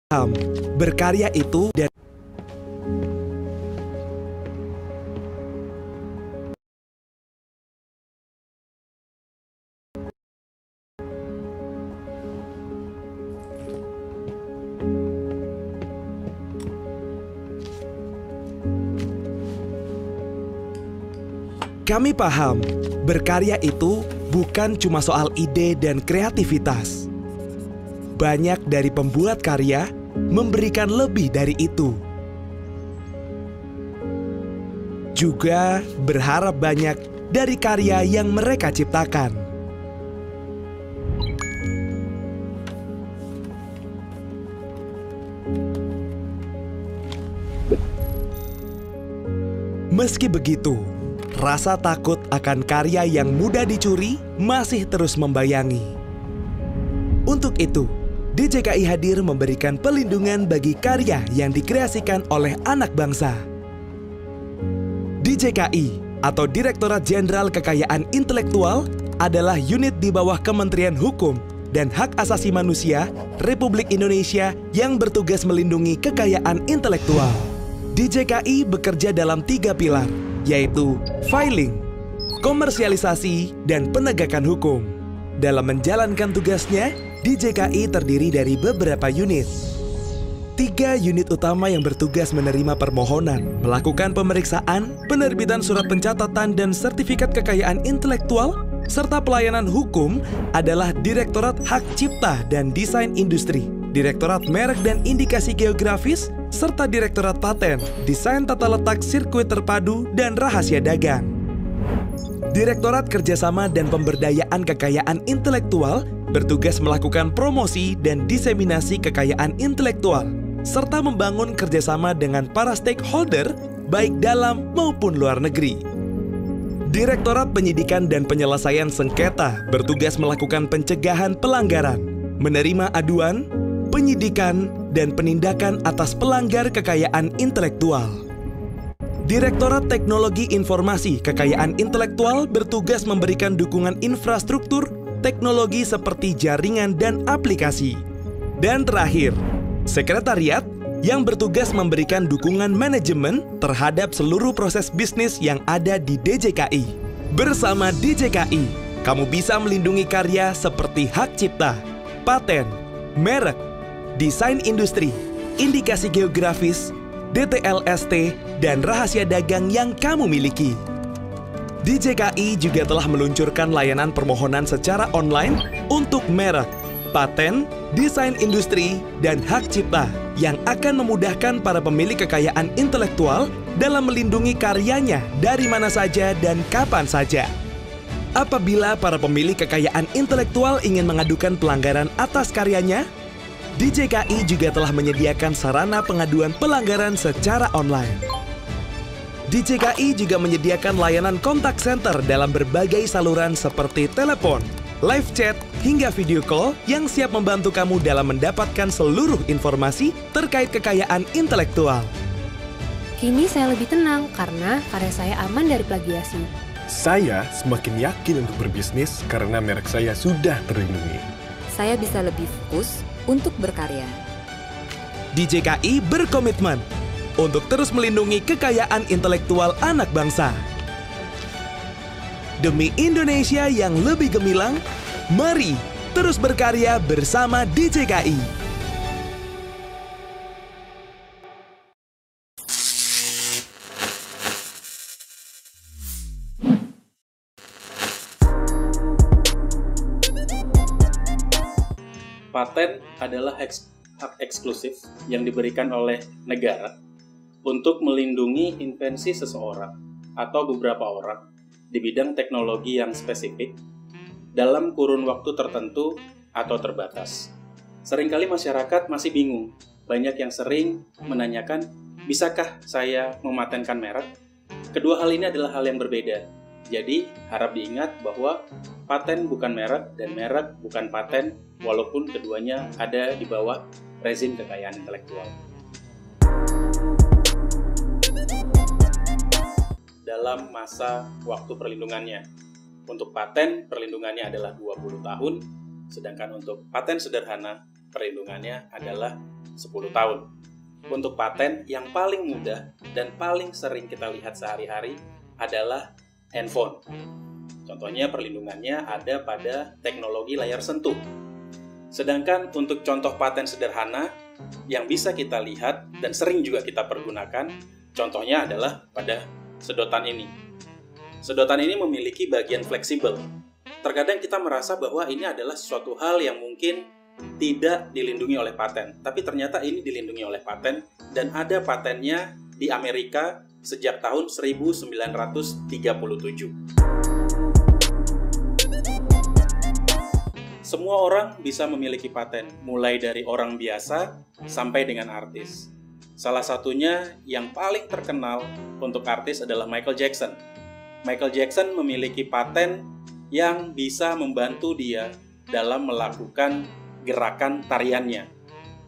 Berkarya itu dan kami paham, berkarya itu bukan cuma soal ide dan kreativitas. Banyak dari pembuat karya memberikan lebih dari itu. Juga berharap banyak dari karya yang mereka ciptakan. Meski begitu, rasa takut akan karya yang mudah dicuri masih terus membayangi. Untuk itu, DJKI hadir memberikan pelindungan bagi karya yang dikreasikan oleh anak bangsa. DJKI atau Direktorat Jenderal Kekayaan Intelektual adalah unit di bawah Kementerian Hukum dan Hak Asasi Manusia Republik Indonesia yang bertugas melindungi kekayaan intelektual. DJKI bekerja dalam 3 pilar, yaitu filing, komersialisasi, dan penegakan hukum. Dalam menjalankan tugasnya, DJKI terdiri dari beberapa unit. 3 unit utama yang bertugas menerima permohonan, melakukan pemeriksaan, penerbitan surat pencatatan dan sertifikat kekayaan intelektual, serta pelayanan hukum adalah Direktorat Hak Cipta dan Desain Industri, Direktorat Merek dan Indikasi Geografis, serta Direktorat Paten, Desain Tata Letak Sirkuit Terpadu, dan Rahasia Dagang. Direktorat Kerjasama dan Pemberdayaan Kekayaan Intelektual bertugas melakukan promosi dan diseminasi kekayaan intelektual, serta membangun kerjasama dengan para stakeholder, baik dalam maupun luar negeri. Direktorat Penyidikan dan Penyelesaian Sengketa bertugas melakukan pencegahan pelanggaran, menerima aduan, penyidikan, dan penindakan atas pelanggar kekayaan intelektual. Direktorat Teknologi Informasi Kekayaan Intelektual bertugas memberikan dukungan infrastruktur, teknologi seperti jaringan dan aplikasi. Dan terakhir, Sekretariat yang bertugas memberikan dukungan manajemen terhadap seluruh proses bisnis yang ada di DJKI. Bersama DJKI, kamu bisa melindungi karya seperti hak cipta, paten, merek, desain industri, indikasi geografis, DTLST, dan rahasia dagang yang kamu miliki. DJKI juga telah meluncurkan layanan permohonan secara online untuk merek, paten, desain industri, dan hak cipta yang akan memudahkan para pemilik kekayaan intelektual dalam melindungi karyanya dari mana saja dan kapan saja. Apabila para pemilik kekayaan intelektual ingin mengadukan pelanggaran atas karyanya, DJKI juga telah menyediakan sarana pengaduan pelanggaran secara online. DJKI juga menyediakan layanan kontak center dalam berbagai saluran seperti telepon, live chat, hingga video call yang siap membantu kamu dalam mendapatkan seluruh informasi terkait kekayaan intelektual. Kini saya lebih tenang karena karya saya aman dari plagiasi. Saya semakin yakin untuk berbisnis karena merek saya sudah terlindungi. Saya bisa lebih fokus untuk berkarya. DJKI berkomitmen untuk terus melindungi kekayaan intelektual anak bangsa. Demi Indonesia yang lebih gemilang, mari terus berkarya bersama DJKI. Paten adalah hak eksklusif yang diberikan oleh negara untuk melindungi invensi seseorang atau beberapa orang di bidang teknologi yang spesifik dalam kurun waktu tertentu atau terbatas. Seringkali masyarakat masih bingung. Banyak yang sering menanyakan, bisakah saya mematenkan merek? Kedua hal ini adalah hal yang berbeda. Jadi, harap diingat bahwa paten bukan merek dan merek bukan paten, walaupun keduanya ada di bawah rezim kekayaan intelektual. Dalam masa waktu perlindungannya, untuk paten perlindungannya adalah 20 tahun, sedangkan untuk paten sederhana perlindungannya adalah 10 tahun. Untuk paten yang paling mudah dan paling sering kita lihat sehari-hari adalah handphone. Contohnya perlindungannya ada pada teknologi layar sentuh. Sedangkan untuk contoh paten sederhana yang bisa kita lihat dan sering juga kita pergunakan, contohnya adalah pada sedotan ini. Sedotan ini memiliki bagian fleksibel. Terkadang kita merasa bahwa ini adalah suatu hal yang mungkin tidak dilindungi oleh paten, tapi ternyata ini dilindungi oleh paten dan ada patennya di Amerika sejak tahun 1937. Semua orang bisa memiliki paten, mulai dari orang biasa sampai dengan artis. Salah satunya yang paling terkenal untuk artis adalah Michael Jackson. Michael Jackson memiliki paten yang bisa membantu dia dalam melakukan gerakan tariannya.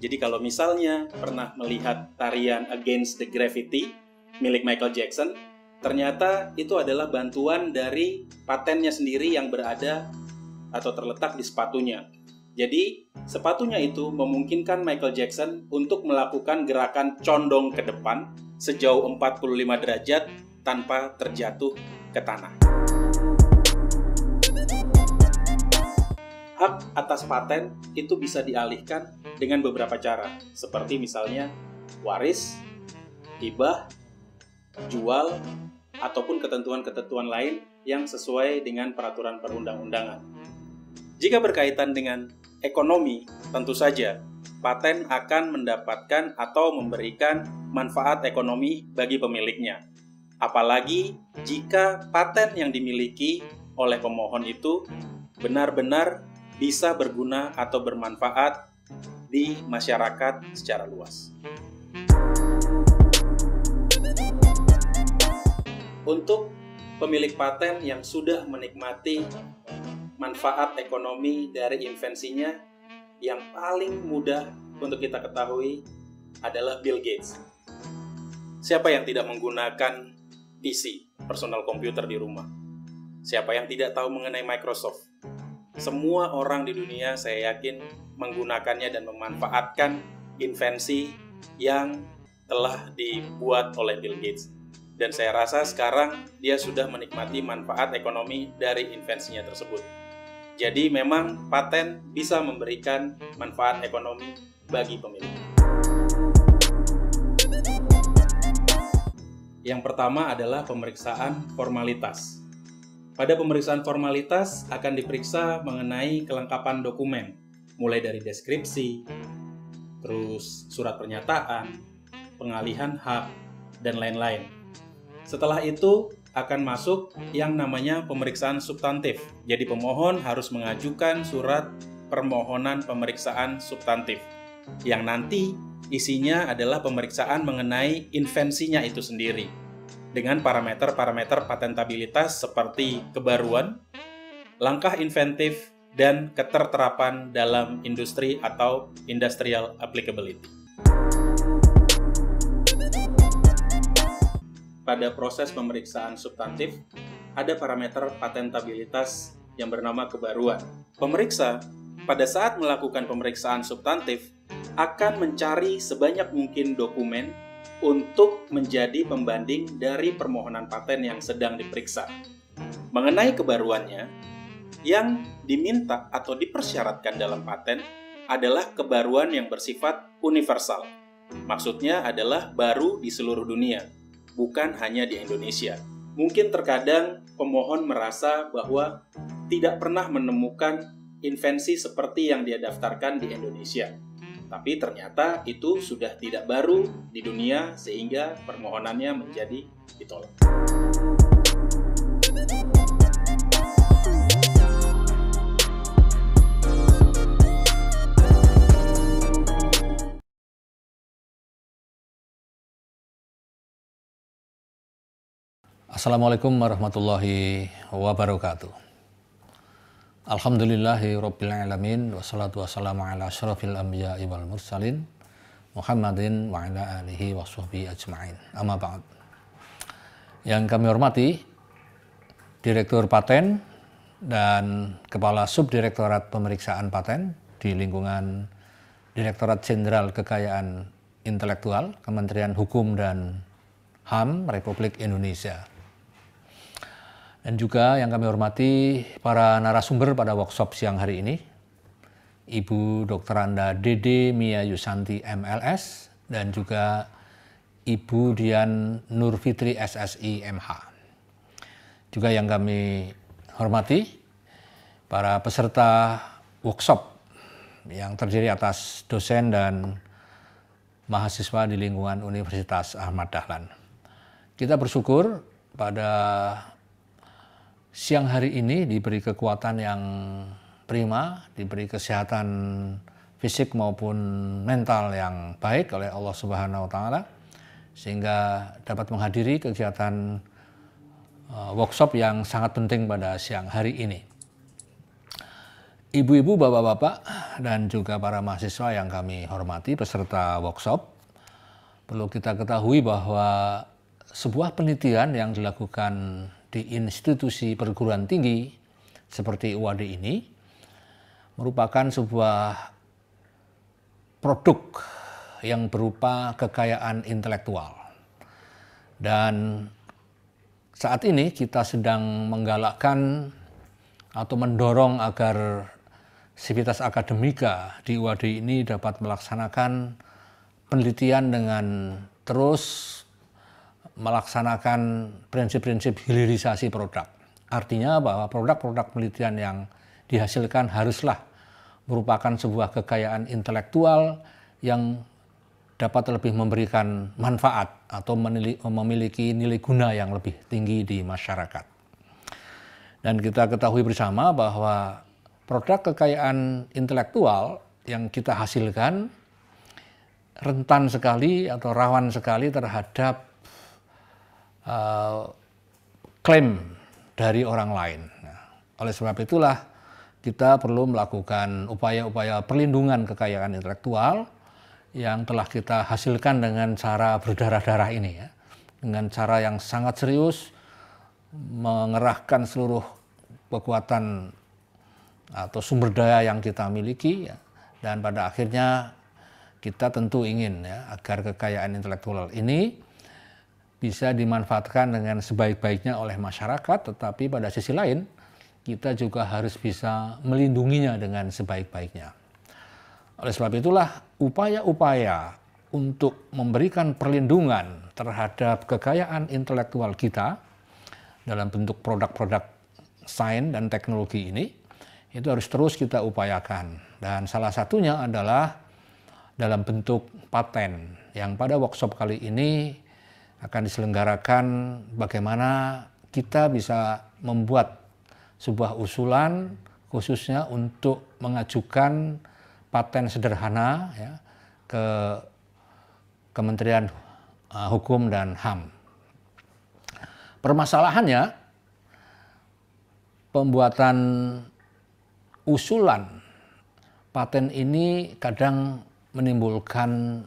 Jadi kalau misalnya pernah melihat tarian Against the Gravity milik Michael Jackson, ternyata itu adalah bantuan dari patennya sendiri yang berada atau terletak di sepatunya. Jadi sepatunya itu memungkinkan Michael Jackson untuk melakukan gerakan condong ke depan sejauh 45 derajat tanpa terjatuh ke tanah. Hak atas paten itu bisa dialihkan dengan beberapa cara, seperti misalnya waris, hibah, jual, ataupun ketentuan-ketentuan lain yang sesuai dengan peraturan perundang-undangan. Jika berkaitan dengan ekonomi, tentu saja paten akan mendapatkan atau memberikan manfaat ekonomi bagi pemiliknya. Apalagi jika paten yang dimiliki oleh pemohon itu benar-benar bisa berguna atau bermanfaat di masyarakat secara luas. Untuk pemilik paten yang sudah menikmati manfaat ekonomi dari invensinya, yang paling mudah untuk kita ketahui adalah Bill Gates. Siapa yang tidak menggunakan PC, personal computer di rumah? Siapa yang tidak tahu mengenai Microsoft? Semua orang di dunia saya yakin menggunakannya dan memanfaatkan invensi yang telah dibuat oleh Bill Gates. Dan saya rasa sekarang dia sudah menikmati manfaat ekonomi dari invensinya tersebut. Jadi memang paten bisa memberikan manfaat ekonomi bagi pemilik. Yang pertama adalah pemeriksaan formalitas. Pada pemeriksaan formalitas akan diperiksa mengenai kelengkapan dokumen, mulai dari deskripsi, terus surat pernyataan, pengalihan hak, dan lain-lain. Setelah itu akan masuk yang namanya pemeriksaan substantif. Jadi pemohon harus mengajukan surat permohonan pemeriksaan substantif, yang nanti isinya adalah pemeriksaan mengenai invensinya itu sendiri, dengan parameter-parameter patentabilitas seperti kebaruan, langkah inventif, dan keterterapan dalam industri atau industrial applicability. Pada proses pemeriksaan substantif, ada parameter patentabilitas yang bernama kebaruan. Pemeriksa pada saat melakukan pemeriksaan substantif akan mencari sebanyak mungkin dokumen untuk menjadi pembanding dari permohonan paten yang sedang diperiksa. Mengenai kebaruannya, yang diminta atau dipersyaratkan dalam paten adalah kebaruan yang bersifat universal. Maksudnya adalah baru di seluruh dunia, bukan hanya di Indonesia. Mungkin terkadang pemohon merasa bahwa tidak pernah menemukan invensi seperti yang dia daftarkan di Indonesia. Tapi ternyata itu sudah tidak baru di dunia sehingga permohonannya menjadi ditolak. Assalamualaikum warahmatullahi wabarakatuh. Alhamdulillahi rabbil alamin, wassalatu wassalamu ala asyrafil anbiya'i wal mursalin Muhammadin wa ala alihi wa sahbihi ajma'in. Amma ba'd. Yang kami hormati Direktur Paten dan Kepala Subdirektorat Pemeriksaan Paten di lingkungan Direktorat Jenderal Kekayaan Intelektual, Kementerian Hukum dan HAM Republik Indonesia. Dan juga yang kami hormati para narasumber pada workshop siang hari ini, Ibu Dr. Anda Dede Mia Yusanti MLS, dan juga Ibu Dian Nur Fitri SSI MH. Juga yang kami hormati para peserta workshop yang terdiri atas dosen dan mahasiswa di lingkungan Universitas Ahmad Dahlan. Kita bersyukur pada siang hari ini diberi kekuatan yang prima, diberi kesehatan fisik maupun mental yang baik oleh Allah Subhanahu wa Ta'ala, sehingga dapat menghadiri kegiatan workshop yang sangat penting pada siang hari ini. Ibu-ibu, bapak-bapak, dan juga para mahasiswa yang kami hormati peserta workshop, perlu kita ketahui bahwa sebuah penelitian yang dilakukan di institusi perguruan tinggi seperti UAD ini merupakan sebuah produk yang berupa kekayaan intelektual. Dan saat ini kita sedang menggalakkan atau mendorong agar sivitas akademika di UAD ini dapat melaksanakan penelitian dengan terus melaksanakan prinsip-prinsip hilirisasi produk. Artinya bahwa produk-produk penelitian yang dihasilkan haruslah merupakan sebuah kekayaan intelektual yang dapat lebih memberikan manfaat atau memiliki nilai guna yang lebih tinggi di masyarakat. Dan kita ketahui bersama bahwa produk kekayaan intelektual yang kita hasilkan rentan sekali atau rawan sekali terhadap klaim dari orang lain. Nah, oleh sebab itulah kita perlu melakukan upaya-upaya perlindungan kekayaan intelektual yang telah kita hasilkan dengan cara berdarah-darah ini, ya. Dengan cara yang sangat serius, mengerahkan seluruh kekuatan atau sumber daya yang kita miliki, ya. Dan pada akhirnya kita tentu ingin, ya, agar kekayaan intelektual ini bisa dimanfaatkan dengan sebaik-baiknya oleh masyarakat, tetapi pada sisi lain kita juga harus bisa melindunginya dengan sebaik-baiknya. Oleh sebab itulah upaya-upaya untuk memberikan perlindungan terhadap kekayaan intelektual kita dalam bentuk produk-produk sains dan teknologi ini itu harus terus kita upayakan. Dan salah satunya adalah dalam bentuk paten yang pada workshop kali ini akan diselenggarakan bagaimana kita bisa membuat sebuah usulan khususnya untuk mengajukan paten sederhana, ya, ke Kementerian Hukum dan HAM. Permasalahannya, pembuatan usulan paten ini kadang menimbulkan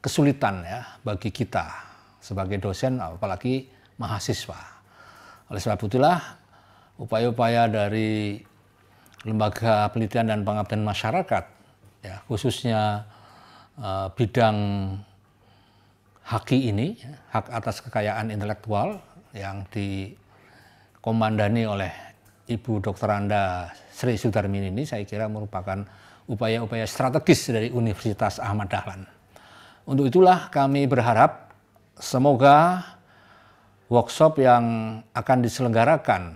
kesulitan, ya, bagi kita sebagai dosen apalagi mahasiswa. Oleh sebab itulah upaya-upaya dari lembaga penelitian dan pengabdian masyarakat, ya, khususnya bidang HAKI ini, hak atas kekayaan intelektual, yang dikomandani oleh Ibu Dr. Anda Sri Sudarmini ini, saya kira merupakan upaya-upaya strategis dari Universitas Ahmad Dahlan. Untuk itulah kami berharap semoga workshop yang akan diselenggarakan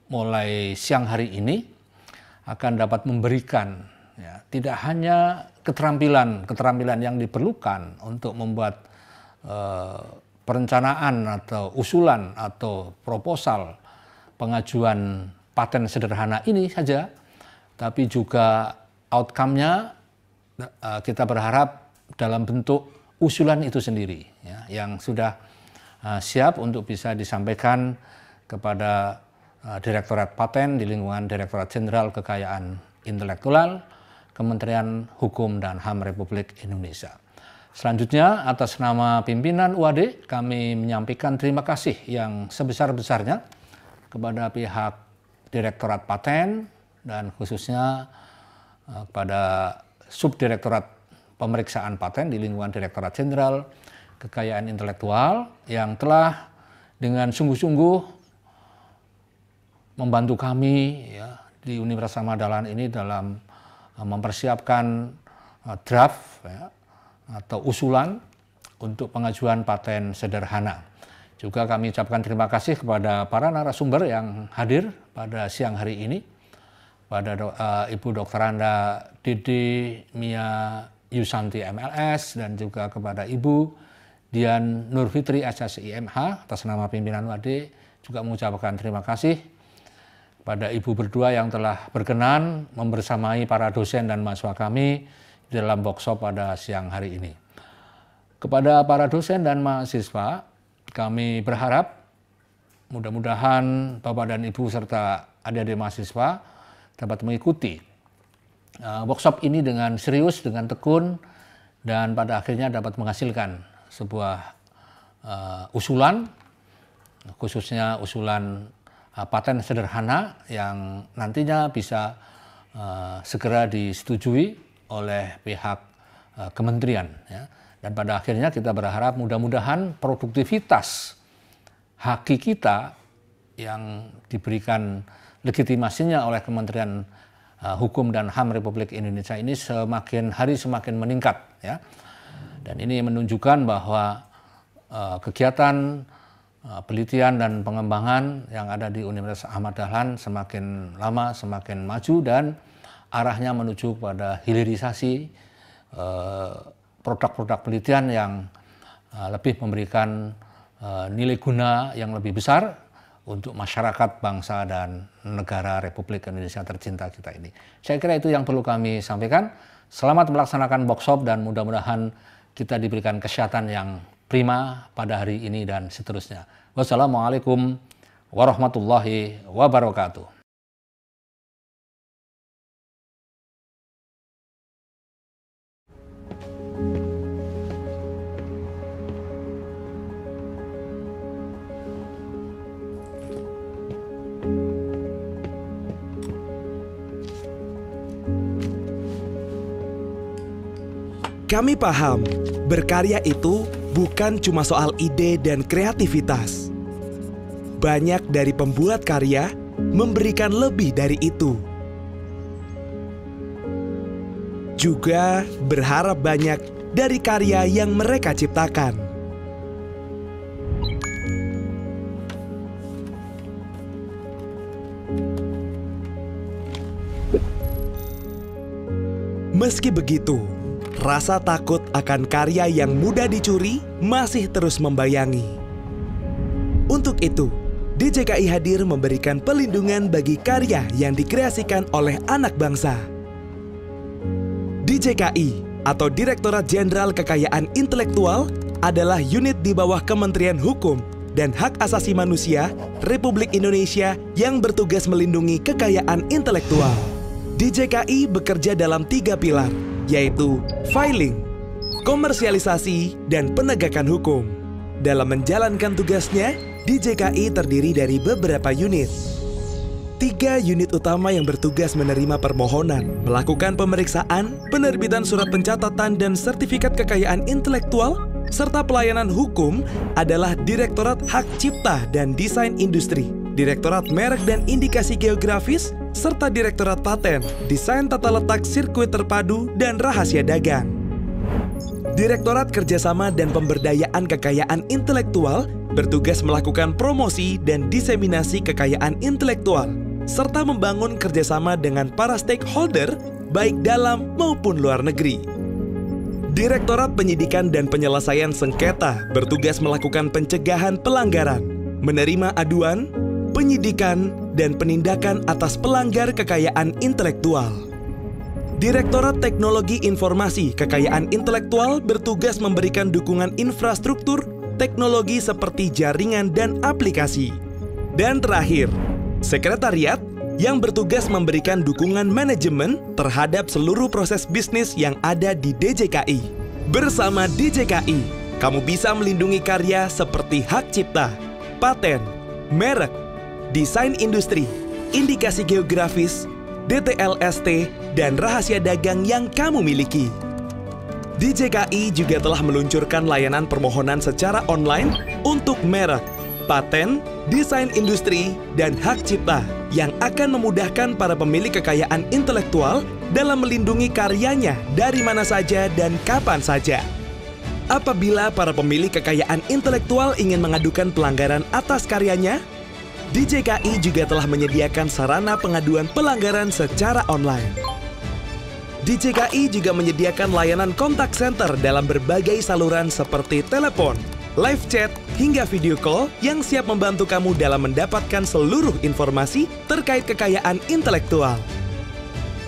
mulai siang hari ini akan dapat memberikan, ya, tidak hanya keterampilan yang diperlukan untuk membuat perencanaan atau usulan atau proposal pengajuan paten sederhana ini saja, tapi juga outcome-nya kita berharap dalam bentuk usulan itu sendiri, ya, yang sudah siap untuk bisa disampaikan kepada Direktorat Paten di lingkungan Direktorat Jenderal Kekayaan Intelektual, Kementerian Hukum dan HAM Republik Indonesia. Selanjutnya, atas nama pimpinan UAD, kami menyampaikan terima kasih yang sebesar-besarnya kepada pihak Direktorat Paten dan khususnya kepada Subdirektorat pemeriksaan paten di lingkungan Direktorat Jenderal Kekayaan Intelektual yang telah dengan sungguh-sungguh membantu kami ya, di Universitas Ahmad Dahlan ini dalam mempersiapkan draft ya, atau usulan untuk pengajuan paten sederhana. Juga kami ucapkan terima kasih kepada para narasumber yang hadir pada siang hari ini, pada Ibu Dr. Anda Dede Mia Yusanti MLS, dan juga kepada Ibu Dian Nurfitri SSIMH atas nama pimpinan WADE, juga mengucapkan terima kasih pada Ibu berdua yang telah berkenan membersamai para dosen dan mahasiswa kami di dalam workshop pada siang hari ini. Kepada para dosen dan mahasiswa, kami berharap mudah-mudahan Bapak dan Ibu serta adik-adik mahasiswa dapat mengikuti workshop ini dengan serius, dengan tekun, dan pada akhirnya dapat menghasilkan sebuah usulan, khususnya usulan paten sederhana yang nantinya bisa segera disetujui oleh pihak kementerian. Ya. Dan pada akhirnya kita berharap mudah-mudahan produktivitas haki kita yang diberikan legitimasinya oleh Kementerian Hukum dan HAM Republik Indonesia ini semakin hari semakin meningkat. Ya. Dan ini menunjukkan bahwa kegiatan penelitian dan pengembangan yang ada di Universitas Ahmad Dahlan semakin lama semakin maju dan arahnya menuju pada hilirisasi produk-produk penelitian yang lebih memberikan nilai guna yang lebih besar untuk masyarakat, bangsa, dan negara Republik Indonesia tercinta kita ini. Saya kira itu yang perlu kami sampaikan. Selamat melaksanakan workshop dan mudah-mudahan kita diberikan kesehatan yang prima pada hari ini dan seterusnya. Wassalamualaikum warahmatullahi wabarakatuh. Kami paham, berkarya itu bukan cuma soal ide dan kreativitas. Banyak dari pembuat karya memberikan lebih dari itu. Juga berharap banyak dari karya yang mereka ciptakan. Meski begitu, rasa takut akan karya yang mudah dicuri masih terus membayangi. Untuk itu, DJKI hadir memberikan pelindungan bagi karya yang dikreasikan oleh anak bangsa. DJKI atau Direktorat Jenderal Kekayaan Intelektual adalah unit di bawah Kementerian Hukum dan Hak Asasi Manusia Republik Indonesia yang bertugas melindungi kekayaan intelektual. DJKI bekerja dalam 3 pilar, yaitu filing, komersialisasi, dan penegakan hukum. Dalam menjalankan tugasnya, DJKI terdiri dari beberapa unit. 3 unit utama yang bertugas menerima permohonan, melakukan pemeriksaan, penerbitan surat pencatatan dan sertifikat kekayaan intelektual, serta pelayanan hukum adalah Direktorat Hak Cipta dan Desain Industri, Direktorat Merek dan Indikasi Geografis, serta Direktorat Paten, Desain Tata Letak Sirkuit Terpadu, dan Rahasia Dagang. Direktorat Kerjasama dan Pemberdayaan Kekayaan Intelektual bertugas melakukan promosi dan diseminasi kekayaan intelektual, serta membangun kerjasama dengan para stakeholder, baik dalam maupun luar negeri. Direktorat Penyidikan dan Penyelesaian Sengketa bertugas melakukan pencegahan pelanggaran, menerima aduan, penyidikan, dan penindakan atas pelanggar kekayaan intelektual. Direktorat Teknologi Informasi Kekayaan Intelektual bertugas memberikan dukungan infrastruktur, teknologi seperti jaringan dan aplikasi. Dan terakhir, Sekretariat yang bertugas memberikan dukungan manajemen terhadap seluruh proses bisnis yang ada di DJKI. Bersama DJKI, kamu bisa melindungi karya seperti hak cipta, paten, merek, desain industri, indikasi geografis, DTLST, dan rahasia dagang yang kamu miliki. DJKI juga telah meluncurkan layanan permohonan secara online untuk merek, paten, desain industri, dan hak cipta yang akan memudahkan para pemilik kekayaan intelektual dalam melindungi karyanya dari mana saja dan kapan saja. Apabila para pemilik kekayaan intelektual ingin mengadukan pelanggaran atas karyanya, DJKI juga telah menyediakan sarana pengaduan pelanggaran secara online. DJKI juga menyediakan layanan kontak center dalam berbagai saluran seperti telepon, live chat, hingga video call yang siap membantu kamu dalam mendapatkan seluruh informasi terkait kekayaan intelektual.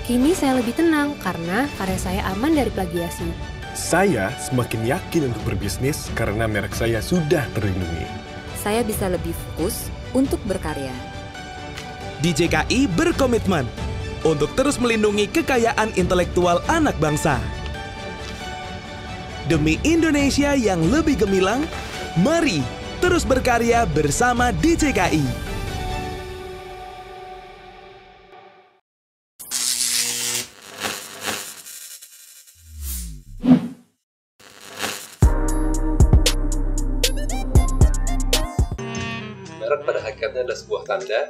Kini saya lebih tenang karena karya saya aman dari plagiasi. Saya semakin yakin untuk berbisnis karena merek saya sudah terlindungi. Saya bisa lebih fokus untuk berkarya. DJKI berkomitmen untuk terus melindungi kekayaan intelektual anak bangsa. Demi Indonesia yang lebih gemilang, mari terus berkarya bersama DJKI. Merek pada hakikatnya adalah sebuah tanda.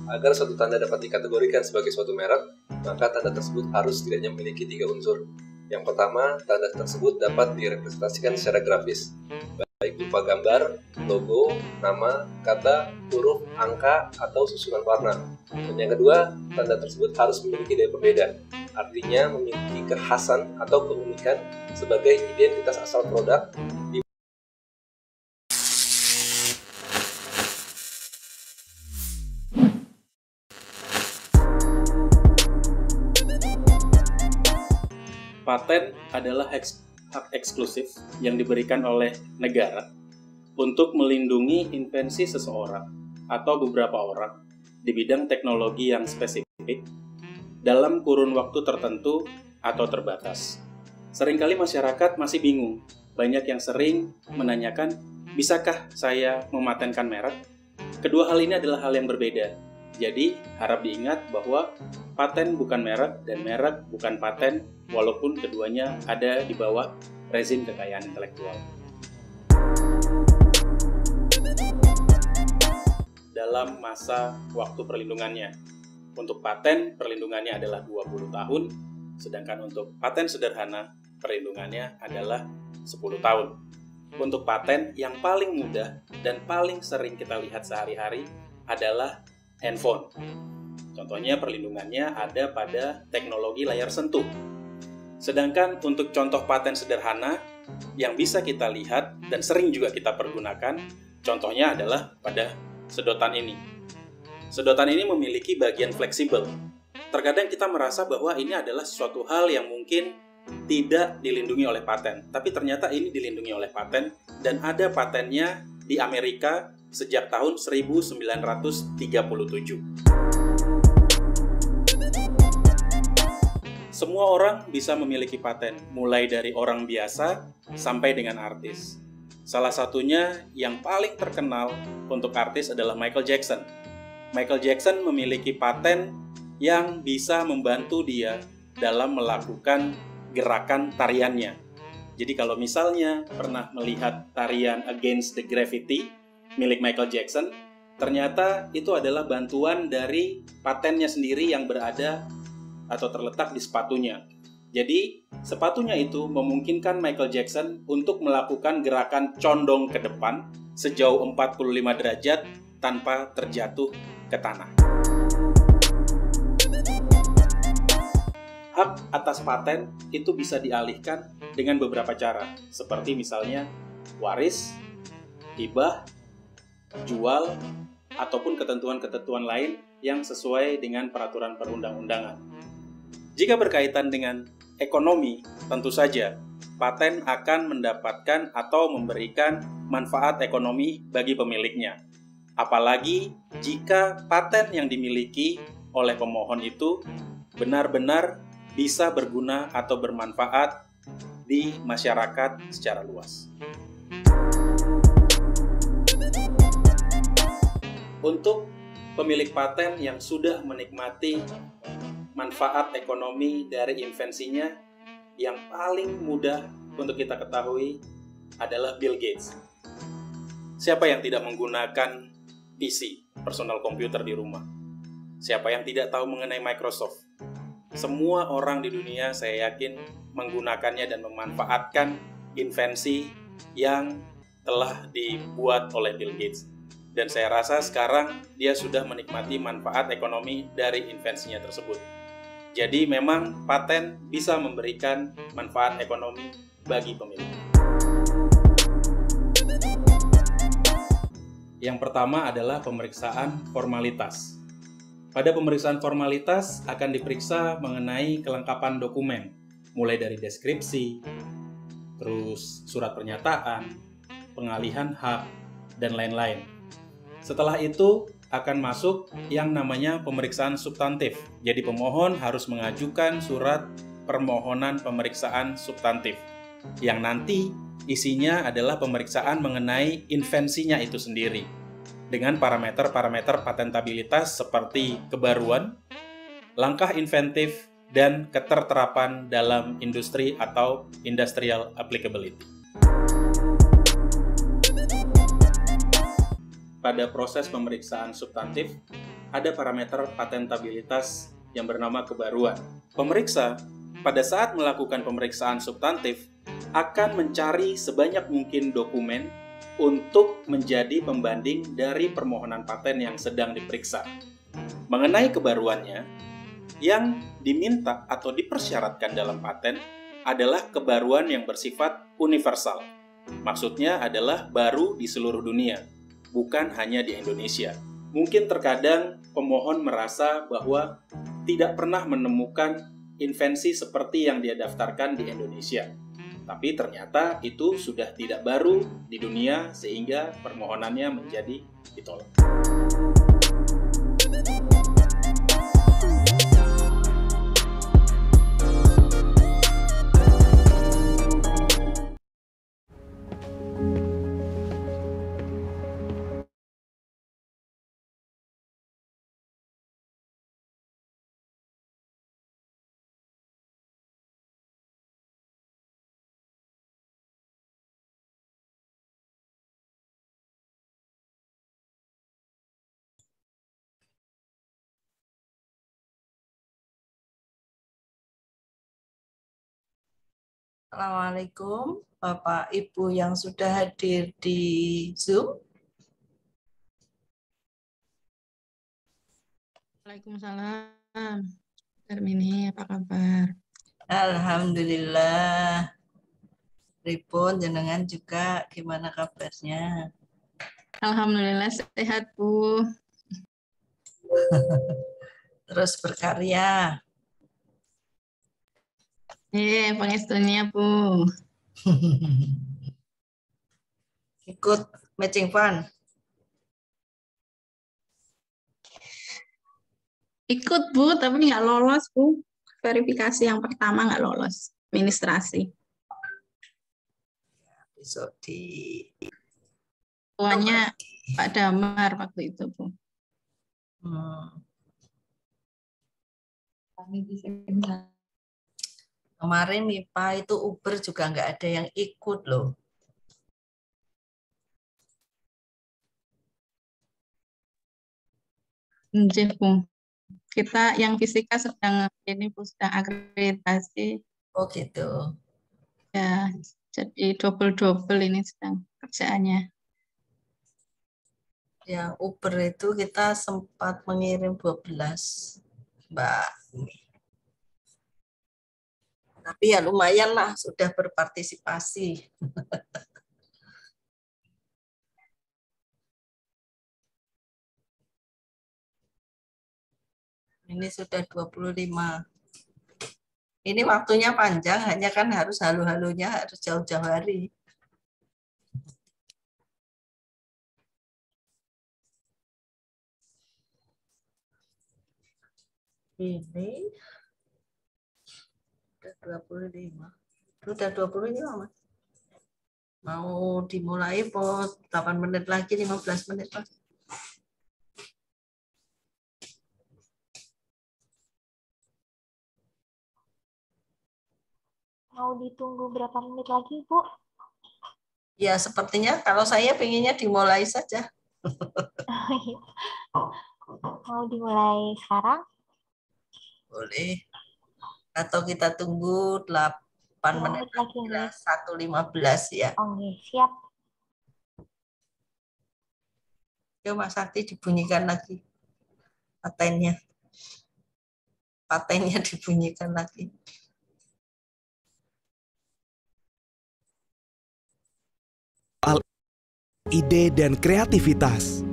Agar suatu tanda dapat dikategorikan sebagai suatu merek, maka tanda tersebut harus setidaknya memiliki 3 unsur. Yang pertama, tanda tersebut dapat direpresentasikan secara grafis, baik berupa gambar, logo, nama, kata, huruf, angka, atau susunan warna. Dan yang kedua, tanda tersebut harus memiliki daya pembeda, artinya memiliki kekhasan atau keunikan sebagai identitas asal produk. Paten adalah hak eksklusif yang diberikan oleh negara untuk melindungi invensi seseorang atau beberapa orang di bidang teknologi yang spesifik dalam kurun waktu tertentu atau terbatas. Seringkali masyarakat masih bingung. Banyak yang sering menanyakan, bisakah saya mematenkan merek? Kedua hal ini adalah hal yang berbeda. Jadi, harap diingat bahwa paten bukan merek dan merek bukan paten, walaupun keduanya ada di bawah rezim kekayaan intelektual. Dalam masa waktu perlindungannya, untuk paten perlindungannya adalah 20 tahun, sedangkan untuk paten sederhana perlindungannya adalah 10 tahun. Untuk paten yang paling mudah dan paling sering kita lihat sehari-hari adalah handphone. Contohnya perlindungannya ada pada teknologi layar sentuh. Sedangkan untuk contoh paten sederhana yang bisa kita lihat dan sering juga kita pergunakan, contohnya adalah pada sedotan ini. Sedotan ini memiliki bagian fleksibel. Terkadang kita merasa bahwa ini adalah suatu hal yang mungkin tidak dilindungi oleh paten, tapi ternyata ini dilindungi oleh paten dan ada patennya di Amerika sejak tahun 1937. Semua orang bisa memiliki paten, mulai dari orang biasa sampai dengan artis. Salah satunya yang paling terkenal untuk artis adalah Michael Jackson. Michael Jackson memiliki paten yang bisa membantu dia dalam melakukan gerakan tariannya. Jadi kalau misalnya pernah melihat tarian Against the Gravity milik Michael Jackson, ternyata itu adalah bantuan dari patennya sendiri yang berada atau terletak di sepatunya. Jadi, sepatunya itu memungkinkan Michael Jackson untuk melakukan gerakan condong ke depan sejauh 45 derajat tanpa terjatuh ke tanah. Hak atas paten itu bisa dialihkan dengan beberapa cara, seperti misalnya waris, hibah, jual, ataupun ketentuan-ketentuan lain yang sesuai dengan peraturan perundang-undangan. Jika berkaitan dengan ekonomi, tentu saja paten akan mendapatkan atau memberikan manfaat ekonomi bagi pemiliknya. Apalagi jika paten yang dimiliki oleh pemohon itu benar-benar bisa berguna atau bermanfaat di masyarakat secara luas. Untuk pemilik paten yang sudah menikmati manfaat ekonomi dari invensinya, yang paling mudah untuk kita ketahui adalah Bill Gates. Siapa yang tidak menggunakan PC, personal computer di rumah? Siapa yang tidak tahu mengenai Microsoft? Semua orang di dunia saya yakin menggunakannya dan memanfaatkan invensi yang telah dibuat oleh Bill Gates. Dan saya rasa sekarang dia sudah menikmati manfaat ekonomi dari invensinya tersebut. Jadi memang paten bisa memberikan manfaat ekonomi bagi pemilik. Yang pertama adalah pemeriksaan formalitas. Pada pemeriksaan formalitas akan diperiksa mengenai kelengkapan dokumen, mulai dari deskripsi, terus surat pernyataan, pengalihan hak, dan lain-lain. Setelah itu akan masuk yang namanya pemeriksaan substantif. Jadi pemohon harus mengajukan surat permohonan pemeriksaan substantif, yang nanti isinya adalah pemeriksaan mengenai invensinya itu sendiri, dengan parameter-parameter patentabilitas seperti kebaruan, langkah inventif, dan keterterapan dalam industri atau industrial applicability. Pada proses pemeriksaan substantif, ada parameter patentabilitas yang bernama kebaruan. Pemeriksa pada saat melakukan pemeriksaan substantif akan mencari sebanyak mungkin dokumen untuk menjadi pembanding dari permohonan paten yang sedang diperiksa. Mengenai kebaruannya, yang diminta atau dipersyaratkan dalam paten adalah kebaruan yang bersifat universal. Maksudnya adalah baru di seluruh dunia, bukan hanya di Indonesia. Mungkin terkadang pemohon merasa bahwa tidak pernah menemukan invensi seperti yang dia daftarkan di Indonesia. Tapi ternyata itu sudah tidak baru di dunia sehingga permohonannya menjadi ditolak. Assalamualaikum Bapak Ibu yang sudah hadir di Zoom. Waalaikumsalam. Termini, apa kabar? Alhamdulillah. Ripun jenengan juga gimana kabarnya? Alhamdulillah sehat, Bu. Terus berkarya. Pengestunya, Bu. Ikut matching fund. Ikut, Bu, tapi nggak lolos, Bu. Verifikasi yang pertama nggak lolos. Administrasi. Besok di Tuannya Pak Damar waktu itu, Bu. Kemarin MIPA itu Uber juga nggak ada yang ikut loh. Nggih, Bu. Kita yang fisika sedang ini Bu, sedang akreditasi. Oh gitu. Ya, jadi double-double ini sedang kerjaannya. Yang Uber itu kita sempat mengirim 12, Mbak Umi. Tapi ya lumayan lah, sudah berpartisipasi. Ini sudah 25. Ini waktunya panjang, hanya kan harus halo-halonya harus jauh-jauh hari. Ini udah 25. Sudah 25, Mas. Mau dimulai po 8 menit lagi, 15 menit, Mas. Mau ditunggu berapa menit lagi, Bu? Ya, sepertinya kalau saya pengennya dimulai saja. Mau dimulai sekarang? Boleh. Atau kita tunggu 8 menit lagi, lah, 1.15 ya. Oke, siap. Yuk Mas Sakti dibunyikan lagi patennya. Patennya dibunyikan lagi. Ide dan kreativitas.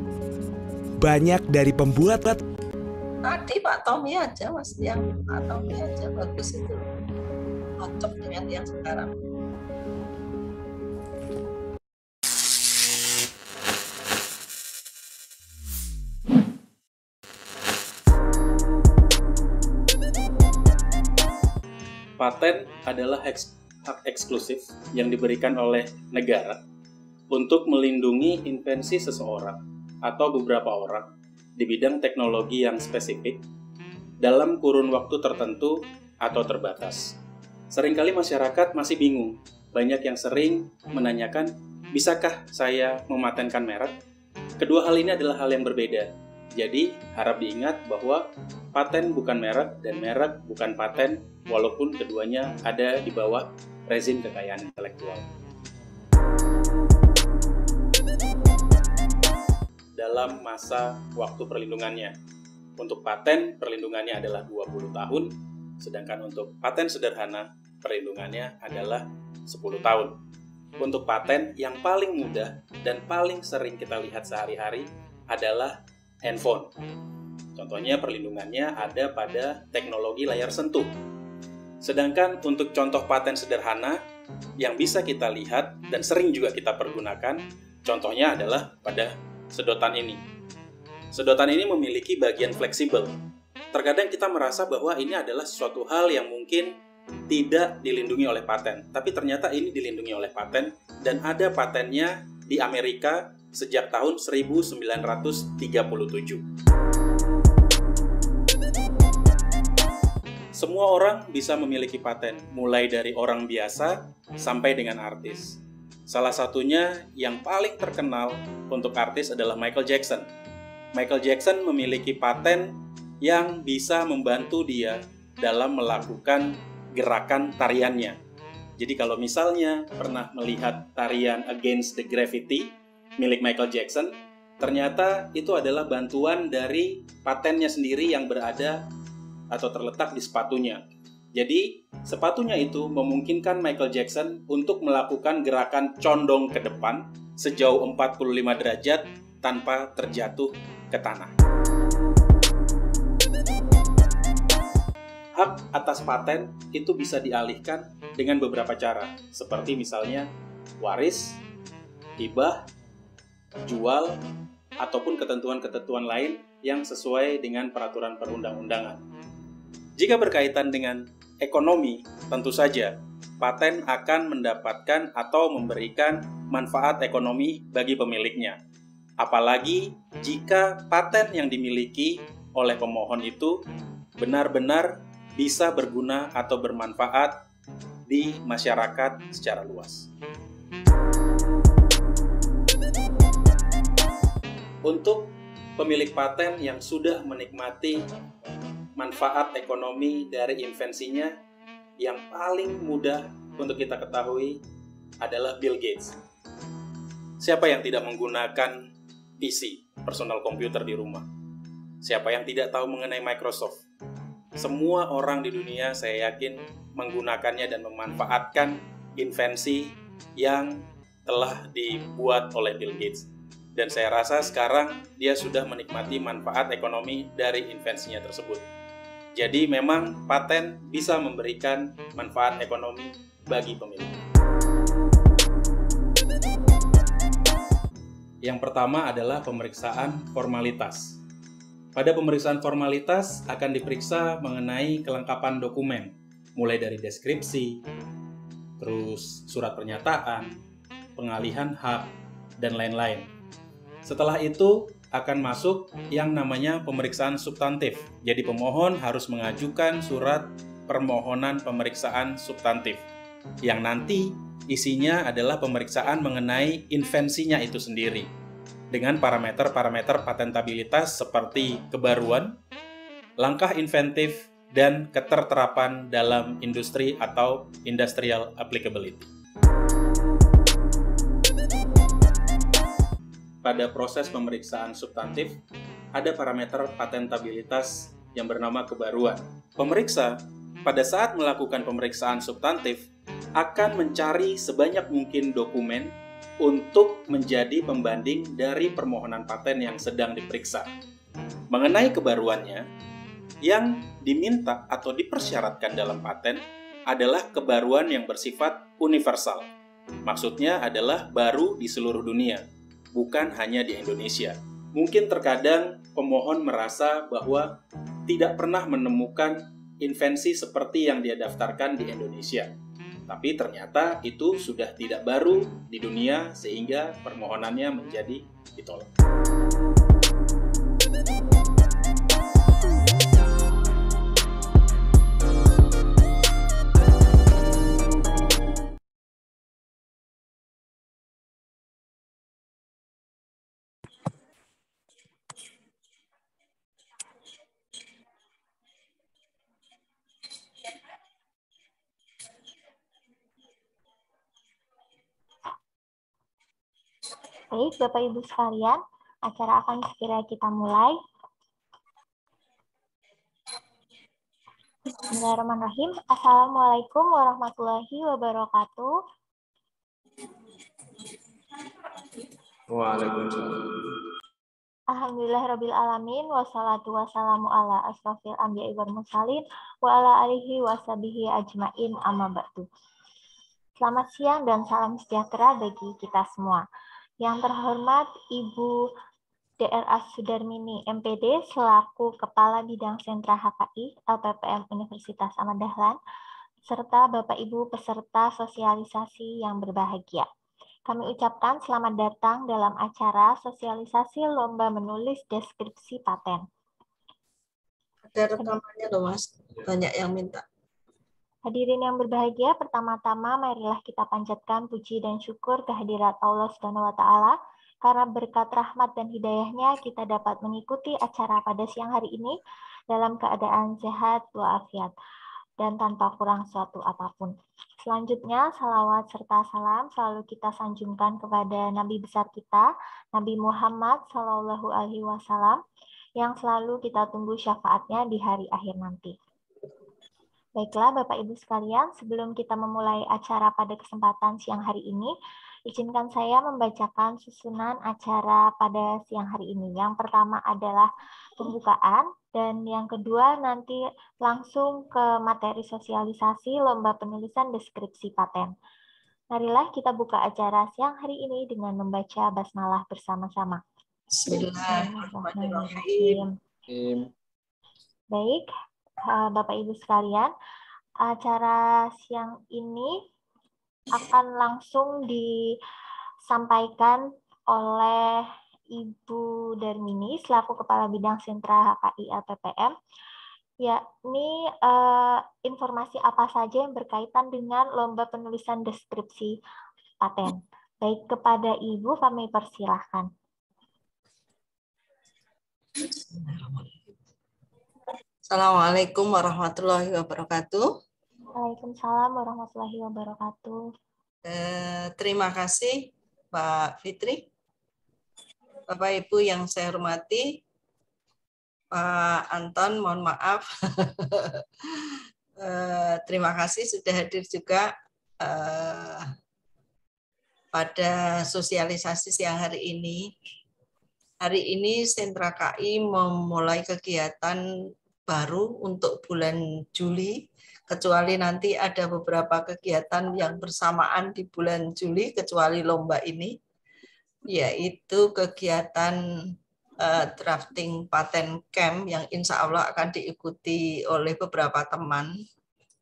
Banyak dari pembuat Tadi Pak Tommy aja Mas, yang Pak Tommy aja bagus itu. Cocok dengan yang sekarang. Paten adalah hak eksklusif yang diberikan oleh negara untuk melindungi invensi seseorang atau beberapa orang di bidang teknologi yang spesifik dalam kurun waktu tertentu atau terbatas. Seringkali masyarakat masih bingung. Banyak yang sering menanyakan, bisakah saya mematenkan merek? Kedua hal ini adalah hal yang berbeda. Jadi, harap diingat bahwa paten bukan merek dan merek bukan paten, walaupun keduanya ada di bawah rezim kekayaan intelektual. Dalam masa waktu perlindungannya, untuk paten perlindungannya adalah 20 tahun, sedangkan untuk paten sederhana perlindungannya adalah 10 tahun. Untuk paten yang paling mudah dan paling sering kita lihat sehari-hari adalah handphone. Contohnya perlindungannya ada pada teknologi layar sentuh. Sedangkan untuk contoh paten sederhana yang bisa kita lihat dan sering juga kita pergunakan, contohnya adalah pada sedotan ini. Sedotan ini memiliki bagian fleksibel. Terkadang kita merasa bahwa ini adalah suatu hal yang mungkin tidak dilindungi oleh paten, tapi ternyata ini dilindungi oleh paten dan ada patennya di Amerika sejak tahun 1937. Semua orang bisa memiliki paten, mulai dari orang biasa sampai dengan artis. Salah satunya yang paling terkenal untuk artis adalah Michael Jackson. Michael Jackson memiliki paten yang bisa membantu dia dalam melakukan gerakan tariannya. Jadi kalau misalnya pernah melihat tarian Against the Gravity milik Michael Jackson, ternyata itu adalah bantuan dari patennya sendiri yang berada atau terletak di sepatunya. Jadi, sepatunya itu memungkinkan Michael Jackson untuk melakukan gerakan condong ke depan sejauh 45 derajat tanpa terjatuh ke tanah. Hak atas paten itu bisa dialihkan dengan beberapa cara, seperti misalnya waris, hibah, jual, ataupun ketentuan-ketentuan lain yang sesuai dengan peraturan perundang-undangan. Jika berkaitan dengan ekonomi, tentu saja paten akan mendapatkan atau memberikan manfaat ekonomi bagi pemiliknya. Apalagi jika paten yang dimiliki oleh pemohon itu benar-benar bisa berguna atau bermanfaat di masyarakat secara luas. Untuk pemilik paten yang sudah menikmati manfaat ekonomi dari invensinya, yang paling mudah untuk kita ketahui adalah Bill Gates. Siapa yang tidak menggunakan PC, personal computer di rumah? Siapa yang tidak tahu mengenai Microsoft? Semua orang di dunia saya yakin menggunakannya dan memanfaatkan invensi yang telah dibuat oleh Bill Gates. Dan saya rasa sekarang dia sudah menikmati manfaat ekonomi dari invensinya tersebut. Jadi memang paten bisa memberikan manfaat ekonomi bagi pemilik. Yang pertama adalah pemeriksaan formalitas. Pada pemeriksaan formalitas akan diperiksa mengenai kelengkapan dokumen, mulai dari deskripsi, terus surat pernyataan, pengalihan hak, dan lain-lain. Setelah itu akan masuk yang namanya pemeriksaan substantif. Jadi pemohon harus mengajukan surat permohonan pemeriksaan substantif. yang nanti isinya adalah pemeriksaan mengenai invensinya itu sendiri dengan parameter-parameter patentabilitas seperti kebaruan, langkah inventif, dan keterterapan dalam industri atau industrial applicability. Pada proses pemeriksaan substantif, ada parameter patentabilitas yang bernama kebaruan. Pemeriksa pada saat melakukan pemeriksaan substantif akan mencari sebanyak mungkin dokumen untuk menjadi pembanding dari permohonan paten yang sedang diperiksa. Mengenai kebaruannya, yang diminta atau dipersyaratkan dalam paten adalah kebaruan yang bersifat universal. Maksudnya adalah baru di seluruh dunia, bukan hanya di Indonesia. Mungkin terkadang pemohon merasa bahwa tidak pernah menemukan invensi seperti yang dia daftarkan di Indonesia. Tapi ternyata itu sudah tidak baru di dunia sehingga permohonannya menjadi ditolak. Baik, Bapak Ibu sekalian, acara akan segera kita mulai. Bismillahirrahmanirrahim. Assalamualaikum warahmatullahi wabarakatuh. Waalaikumsalam. Alhamdulillahirabbil alamin wassalatu wassalamu ala asrofil anbiya'i wal mursalin wa ala alihi washabihi ajmain amma ba'du. Selamat siang dan salam sejahtera bagi kita semua. Yang terhormat Ibu DRA Sudarmini MPD selaku Kepala Bidang Sentra HKI LPPM Universitas Ahmad Dahlan, serta Bapak Ibu peserta sosialisasi yang berbahagia. Kami ucapkan selamat datang dalam acara sosialisasi lomba menulis deskripsi paten. Ada rekamannya loh Mas, banyak yang minta. Hadirin yang berbahagia, pertama-tama marilah kita panjatkan puji dan syukur kehadirat Allah Subhanahu wa Ta'ala, karena berkat rahmat dan hidayahnya kita dapat mengikuti acara pada siang hari ini dalam keadaan sehat walafiat dan tanpa kurang suatu apapun. Selanjutnya, salawat serta salam selalu kita sanjungkan kepada Nabi besar kita, Nabi Muhammad SAW, yang selalu kita tunggu syafaatnya di hari akhir nanti. Baiklah Bapak Ibu sekalian, sebelum kita memulai acara pada kesempatan siang hari ini, izinkan saya membacakan susunan acara pada siang hari ini. Yang pertama adalah pembukaan, dan yang kedua nanti langsung ke materi sosialisasi lomba penulisan deskripsi paten. Marilah kita buka acara siang hari ini dengan membaca basmalah bersama-sama. Bismillahirrahmanirrahim. Baik, Bapak Ibu sekalian, acara siang ini akan langsung disampaikan oleh Ibu Darmini selaku Kepala Bidang Sentra HKI LPPM, yakni informasi apa saja yang berkaitan dengan lomba penulisan deskripsi paten. Baik, kepada Ibu kami persilahkan. Assalamualaikum warahmatullahi wabarakatuh. Waalaikumsalam warahmatullahi wabarakatuh. Terima kasih Pak Fitri. Bapak Ibu yang saya hormati, Pak Anton, mohon maaf. Terima kasih sudah hadir juga pada sosialisasi siang hari ini. Hari ini Sentra KI memulai kegiatan baru untuk bulan Juli, kecuali nanti ada beberapa kegiatan yang bersamaan di bulan Juli, kecuali lomba ini, yaitu kegiatan drafting paten camp yang insya Allah akan diikuti oleh beberapa teman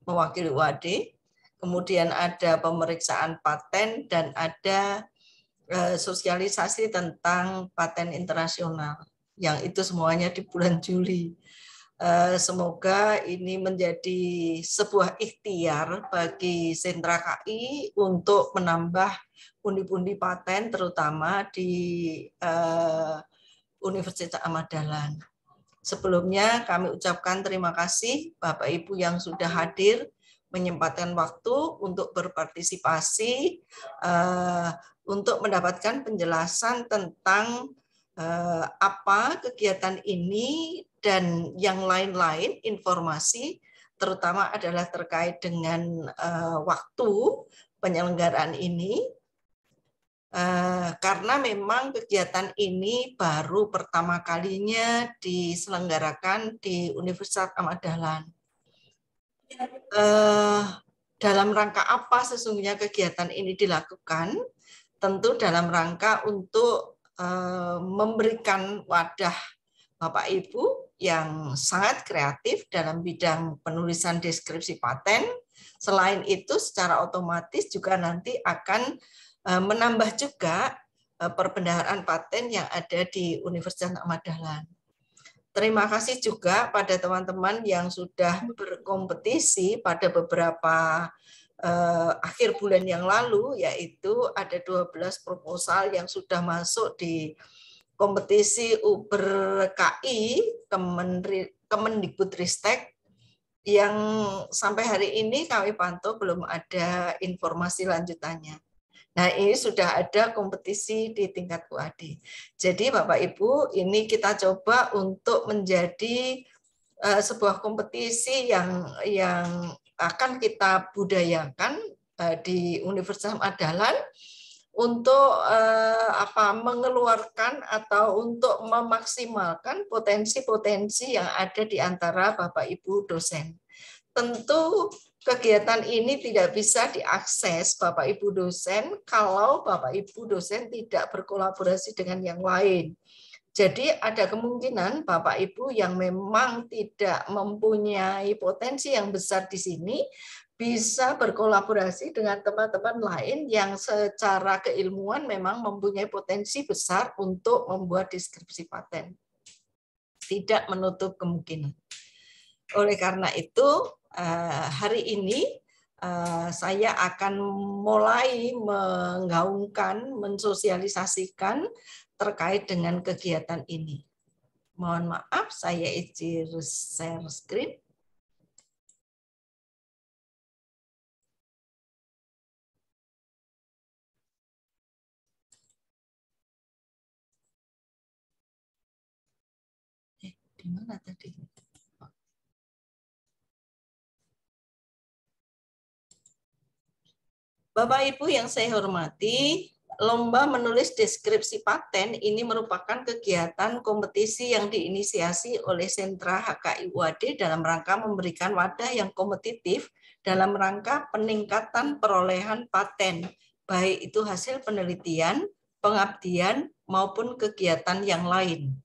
mewakili UAD. Kemudian ada pemeriksaan paten dan ada sosialisasi tentang paten internasional, yang itu semuanya di bulan Juli. Semoga ini menjadi sebuah ikhtiar bagi Sentra KI untuk menambah pundi-pundi paten terutama di Universitas Ahmad Dahlan. Sebelumnya kami ucapkan terima kasih Bapak Ibu yang sudah hadir menyempatkan waktu untuk berpartisipasi untuk mendapatkan penjelasan tentang apa kegiatan ini dan yang lain-lain informasi terutama adalah terkait dengan waktu penyelenggaraan ini karena memang kegiatan ini baru pertama kalinya diselenggarakan di Universitas Ahmad Dahlan. Dalam rangka apa sesungguhnya kegiatan ini dilakukan? Tentu dalam rangka untuk memberikan wadah Bapak Ibu yang sangat kreatif dalam bidang penulisan deskripsi paten. Selain itu secara otomatis juga nanti akan menambah juga perbendaharaan paten yang ada di Universitas Ahmad Dahlan. Terima kasih juga pada teman-teman yang sudah berkompetisi pada beberapa akhir bulan yang lalu, yaitu ada 12 proposal yang sudah masuk di kompetisi Uber KI Kemendikbudristek yang sampai hari ini kami pantau belum ada informasi lanjutannya. Nah, ini sudah ada kompetisi di tingkat UAD. Jadi Bapak Ibu, ini kita coba untuk menjadi sebuah kompetisi yang akan kita budayakan di Universitas Ahmad Dahlan untuk mengeluarkan atau untuk memaksimalkan potensi-potensi yang ada di antara Bapak Ibu dosen. Tentu kegiatan ini tidak bisa diakses Bapak Ibu dosen kalau Bapak Ibu dosen tidak berkolaborasi dengan yang lain. Jadi ada kemungkinan Bapak Ibu yang memang tidak mempunyai potensi yang besar di sini bisa berkolaborasi dengan teman-teman lain yang secara keilmuan memang mempunyai potensi besar untuk membuat deskripsi paten. Tidak menutup kemungkinan. Oleh karena itu, hari ini saya akan mulai menggaungkan, mensosialisasikan terkait dengan kegiatan ini. Mohon maaf, saya izin share screen. Di mana tadi? Bapak Ibu yang saya hormati, lomba menulis deskripsi paten ini merupakan kegiatan kompetisi yang diinisiasi oleh Sentra HKI UAD dalam rangka memberikan wadah yang kompetitif dalam rangka peningkatan perolehan paten, baik itu hasil penelitian, pengabdian, maupun kegiatan yang lain.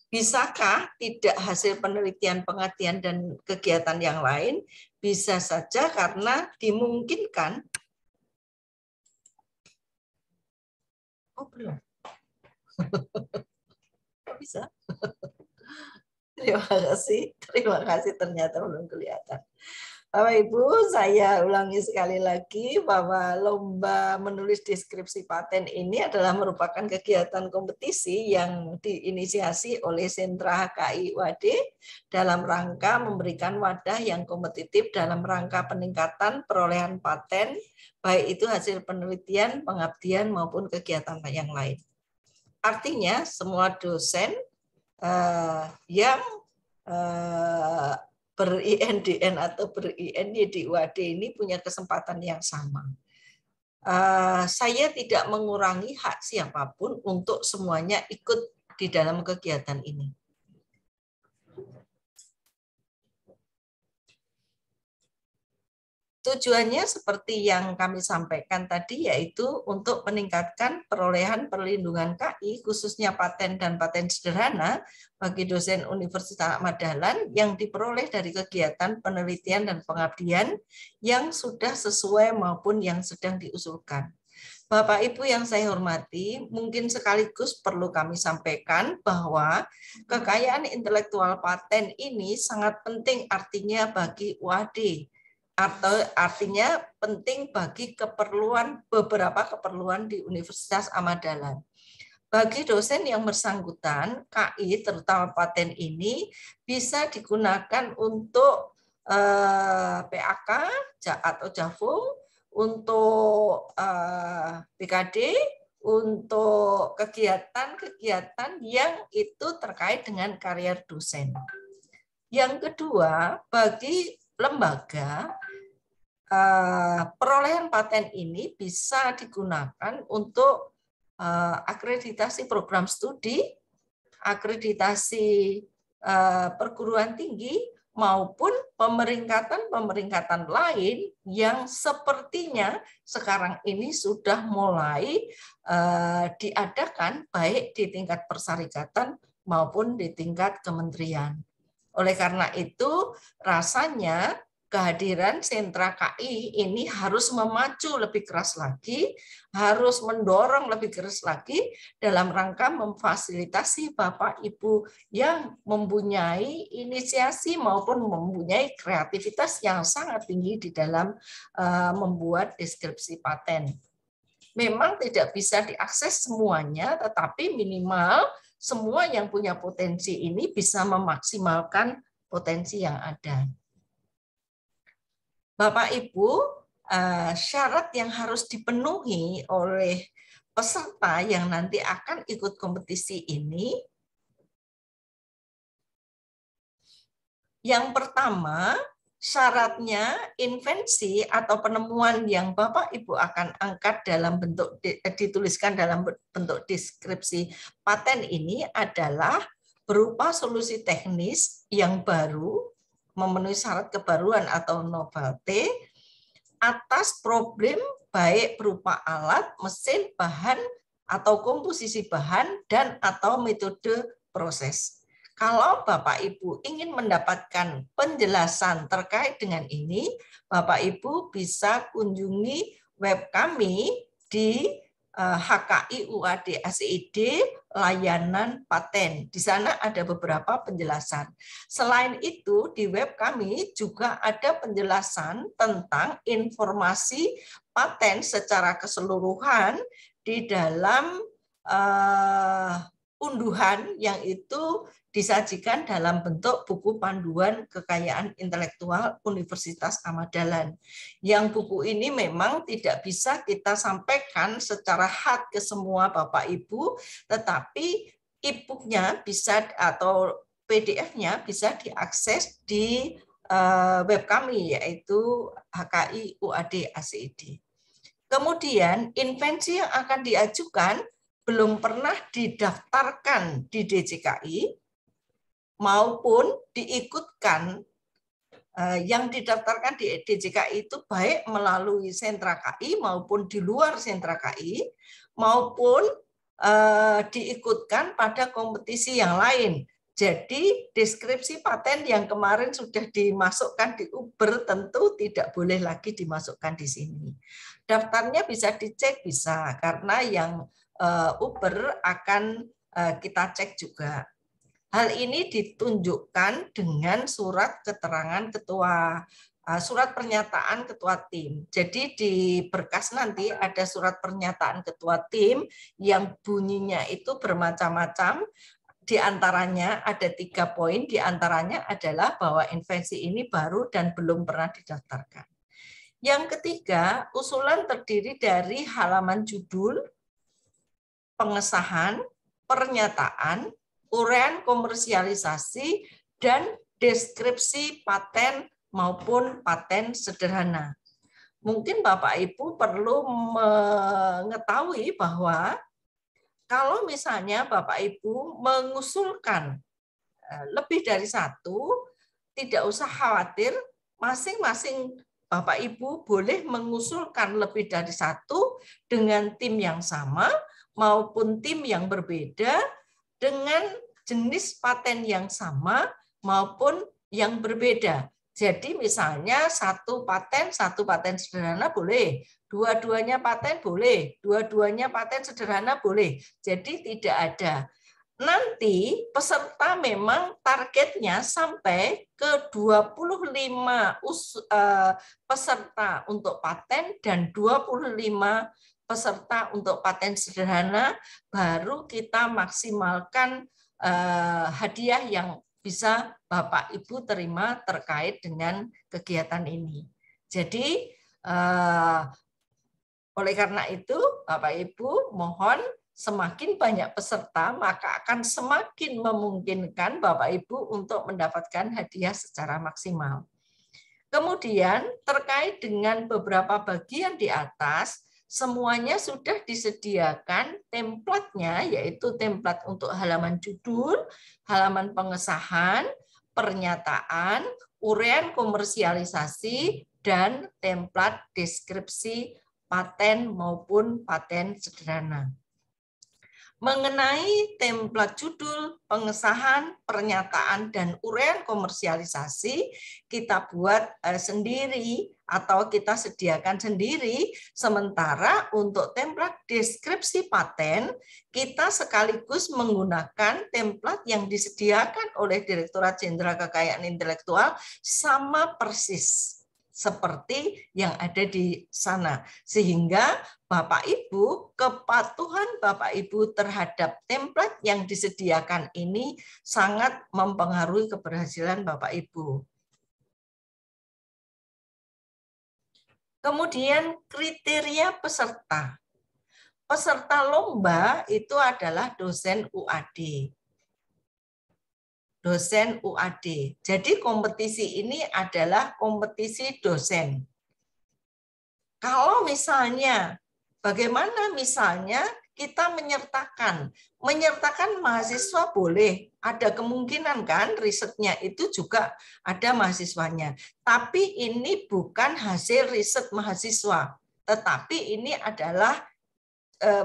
Bisakah tidak hasil penelitian, pengabdian, dan kegiatan yang lain? Bisa saja karena dimungkinkan. Oh, belum. Bisa. Terima kasih ternyata belum kelihatan. Bapak Ibu, saya ulangi sekali lagi bahwa lomba menulis deskripsi paten ini adalah merupakan kegiatan kompetisi yang diinisiasi oleh Sentra HKI UAD dalam rangka memberikan wadah yang kompetitif dalam rangka peningkatan perolehan paten, baik itu hasil penelitian, pengabdian, maupun kegiatan yang lain. Artinya semua dosen yang ber-INDN atau ber-INY di UAD ini punya kesempatan yang sama. Saya tidak mengurangi hak siapapun untuk semuanya ikut di dalam kegiatan ini. Tujuannya seperti yang kami sampaikan tadi, yaitu untuk meningkatkan perolehan perlindungan KI, khususnya paten dan paten sederhana bagi dosen Universitas Ahmad Dahlan yang diperoleh dari kegiatan penelitian dan pengabdian yang sudah sesuai maupun yang sedang diusulkan. Bapak Ibu yang saya hormati, mungkin sekaligus perlu kami sampaikan bahwa kekayaan intelektual paten ini sangat penting artinya bagi UAD, atau artinya penting bagi beberapa keperluan di Universitas Ahmad Dahlan. Bagi dosen yang bersangkutan, KI terutama paten ini bisa digunakan untuk PAK atau JAVUM, untuk PKD, untuk kegiatan-kegiatan yang itu terkait dengan karier dosen. Yang kedua, bagi lembaga, perolehan paten ini bisa digunakan untuk akreditasi program studi, akreditasi perguruan tinggi, maupun pemeringkatan lain yang sepertinya sekarang ini sudah mulai diadakan baik di tingkat persyarikatan maupun di tingkat kementerian. Oleh karena itu, rasanya kehadiran sentra KI ini harus memacu lebih keras lagi, harus mendorong lebih keras lagi dalam rangka memfasilitasi Bapak Ibu yang mempunyai inisiasi maupun mempunyai kreativitas yang sangat tinggi di dalam membuat deskripsi paten. Memang tidak bisa diakses semuanya, tetapi minimal semua yang punya potensi ini bisa memaksimalkan potensi yang ada. Bapak Ibu, syarat yang harus dipenuhi oleh peserta yang nanti akan ikut kompetisi ini, yang pertama, syaratnya invensi atau penemuan yang Bapak Ibu akan angkat dalam bentuk dituliskan dalam bentuk deskripsi paten ini adalah berupa solusi teknis yang baru, memenuhi syarat kebaruan atau novelty atas problem baik berupa alat, mesin, bahan, atau komposisi bahan, dan atau metode proses. Kalau Bapak Ibu ingin mendapatkan penjelasan terkait dengan ini, Bapak Ibu bisa kunjungi web kami di HKI UAD ACID layanan paten. Di sana ada beberapa penjelasan. Selain itu, di web kami juga ada penjelasan tentang informasi paten secara keseluruhan di dalam unduhan yang itu disajikan dalam bentuk buku panduan kekayaan intelektual Universitas Ahmad Dahlan. Yang buku ini memang tidak bisa kita sampaikan secara hard ke semua Bapak Ibu, tetapi e-booknya bisa atau PDF-nya bisa diakses di web kami, yaitu HKI UAD ACID. Kemudian invensi yang akan diajukan belum pernah didaftarkan di DJKI maupun diikutkan, yang didaftarkan di DJKI itu baik melalui sentra KI maupun di luar sentra KI maupun diikutkan pada kompetisi yang lain. Jadi deskripsi paten yang kemarin sudah dimasukkan di Uber tentu tidak boleh lagi dimasukkan di sini. Daftarnya bisa dicek, bisa, karena yang Uber akan kita cek juga. Hal ini ditunjukkan dengan surat keterangan ketua, surat pernyataan ketua tim. Jadi di berkas nanti ada surat pernyataan ketua tim yang bunyinya itu bermacam-macam. Di antaranya ada 3 poin, di antaranya adalah bahwa invensi ini baru dan belum pernah didaftarkan. Yang ketiga, usulan terdiri dari halaman judul, pengesahan, pernyataan, uraian komersialisasi, dan deskripsi paten maupun paten sederhana. Mungkin Bapak Ibu perlu mengetahui bahwa kalau misalnya Bapak Ibu mengusulkan lebih dari 1, tidak usah khawatir, masing-masing Bapak Ibu boleh mengusulkan lebih dari 1 dengan tim yang sama maupun tim yang berbeda, dengan jenis paten yang sama maupun yang berbeda. Jadi misalnya satu paten sederhana boleh, dua-duanya paten boleh, dua-duanya paten sederhana boleh. Jadi tidak ada. Nanti peserta memang targetnya sampai ke 25 peserta untuk paten dan 25 peserta untuk paten sederhana, baru kita maksimalkan hadiah yang bisa Bapak Ibu terima terkait dengan kegiatan ini. Jadi oleh karena itu Bapak Ibu mohon semakin banyak peserta, maka akan semakin memungkinkan Bapak Ibu untuk mendapatkan hadiah secara maksimal. Kemudian terkait dengan beberapa bagian di atas, semuanya sudah disediakan template-nya, yaitu template untuk halaman judul, halaman pengesahan, pernyataan, uraian komersialisasi, dan template deskripsi paten maupun paten sederhana. Mengenai template judul, pengesahan, pernyataan, dan uraian komersialisasi, kita buat sendiri atau kita sediakan sendiri. Sementara untuk template deskripsi paten, kita sekaligus menggunakan template yang disediakan oleh Direktorat Jenderal Kekayaan Intelektual sama persis seperti yang ada di sana. Sehingga Bapak Ibu, kepatuhan Bapak Ibu terhadap template yang disediakan ini sangat mempengaruhi keberhasilan Bapak Ibu. Kemudian kriteria peserta. Peserta lomba itu adalah dosen UAD. Dosen UAD. Jadi kompetisi ini adalah kompetisi dosen. Kalau misalnya, bagaimana misalnya kita menyertakan mahasiswa boleh, ada kemungkinan kan risetnya itu juga ada mahasiswanya. Tapi ini bukan hasil riset mahasiswa, tetapi ini adalah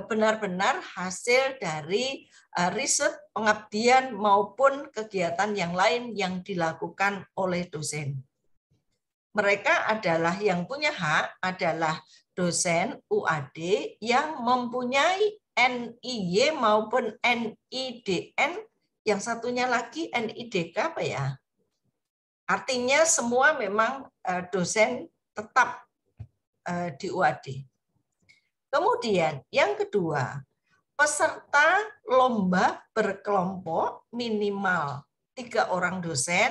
benar-benar hasil dari riset, pengabdian maupun kegiatan yang lain yang dilakukan oleh dosen. Mereka adalah yang punya hak adalah dosen UAD yang mempunyai NIY maupun NIDN, yang satunya lagi NIDK apa ya? Artinya semua memang dosen tetap di UAD. Kemudian yang kedua, peserta lomba berkelompok minimal 3 orang dosen,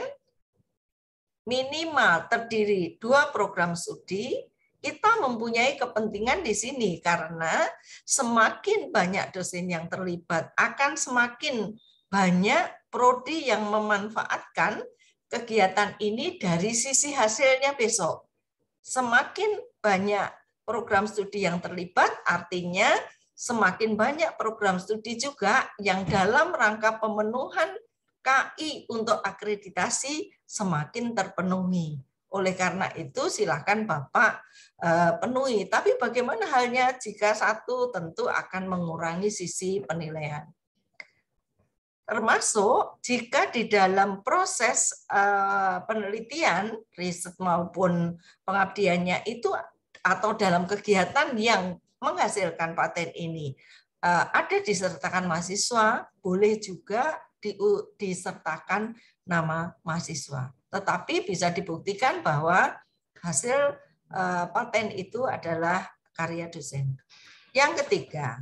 minimal terdiri 2 program studi. Kita mempunyai kepentingan di sini karena semakin banyak dosen yang terlibat akan semakin banyak prodi yang memanfaatkan kegiatan ini dari sisi hasilnya besok. Semakin banyak program studi yang terlibat, artinya semakin banyak program studi juga yang dalam rangka pemenuhan KI untuk akreditasi semakin terpenuhi. Oleh karena itu silakan Bapak penuhi. Tapi bagaimana halnya jika satu, tentu akan mengurangi sisi penilaian. Termasuk jika di dalam proses penelitian, riset maupun pengabdiannya itu atau dalam kegiatan yang menghasilkan paten ini ada disertakan mahasiswa, boleh juga disertakan nama mahasiswa. Tetapi bisa dibuktikan bahwa hasil paten itu adalah karya dosen. Yang ketiga,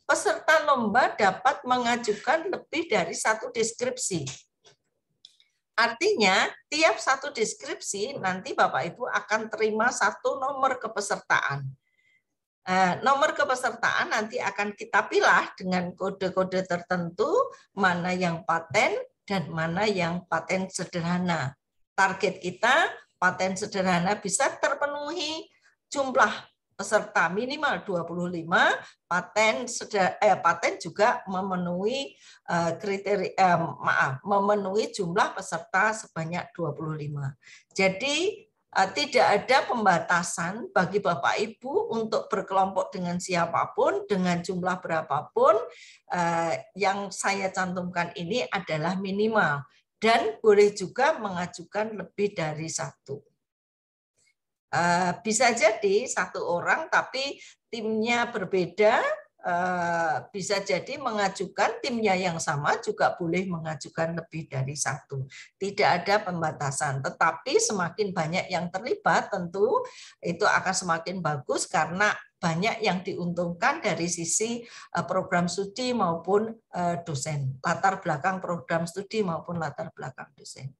peserta lomba dapat mengajukan lebih dari 1 deskripsi. Artinya, tiap 1 deskripsi nanti Bapak Ibu akan terima 1 nomor kepesertaan. Nomor kepesertaan nanti akan kita pilih dengan kode-kode tertentu, mana yang paten dan mana yang paten sederhana. Target kita, paten sederhana bisa terpenuhi jumlah peserta minimal 25, paten juga memenuhi memenuhi jumlah peserta sebanyak 25. Jadi tidak ada pembatasan bagi Bapak Ibu untuk berkelompok dengan siapapun, dengan jumlah berapapun. Yang saya cantumkan ini adalah minimal. Dan boleh juga mengajukan lebih dari satu. Bisa jadi satu orang tapi timnya berbeda, bisa jadi mengajukan timnya yang sama juga boleh mengajukan lebih dari satu. Tidak ada pembatasan, tetapi semakin banyak yang terlibat tentu itu akan semakin bagus karena banyak yang diuntungkan dari sisi program studi maupun dosen, latar belakang program studi maupun latar belakang dosen.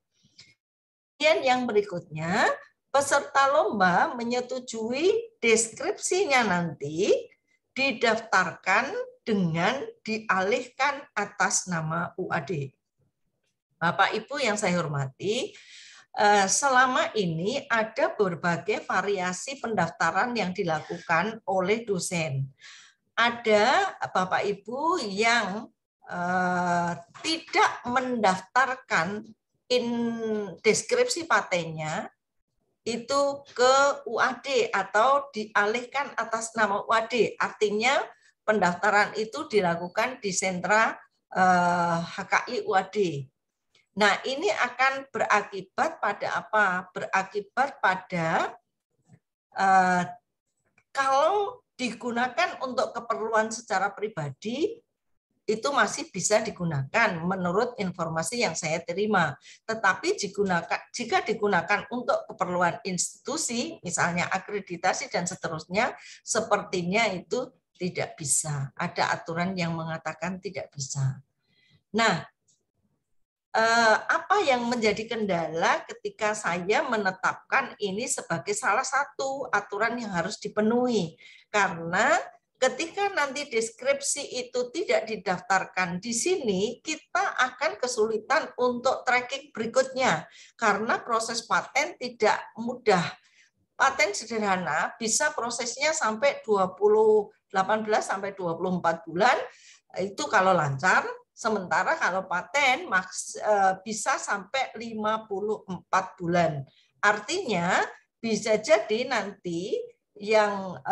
Kemudian yang berikutnya, peserta lomba menyetujui deskripsinya nanti didaftarkan dengan dialihkan atas nama UAD. Bapak Ibu yang saya hormati, selama ini ada berbagai variasi pendaftaran yang dilakukan oleh dosen. Ada Bapak Ibu yang tidak mendaftarkan deskripsi patennya itu ke UAD atau dialihkan atas nama UAD. Artinya pendaftaran itu dilakukan di sentra HKI UAD. Nah, ini akan berakibat pada apa? Berakibat pada kalau digunakan untuk keperluan secara pribadi, itu masih bisa digunakan menurut informasi yang saya terima. Tetapi jika digunakan untuk keperluan institusi, misalnya akreditasi dan seterusnya, sepertinya itu tidak bisa. Ada aturan yang mengatakan tidak bisa. Nah, apa yang menjadi kendala ketika saya menetapkan ini sebagai salah satu aturan yang harus dipenuhi? Karena ketika nanti deskripsi itu tidak didaftarkan di sini, kita akan kesulitan untuk tracking berikutnya. Karena proses paten tidak mudah. Paten sederhana bisa prosesnya sampai 18 sampai 24 bulan, itu kalau lancar. Sementara kalau paten bisa sampai 54 bulan. Artinya bisa jadi nanti yang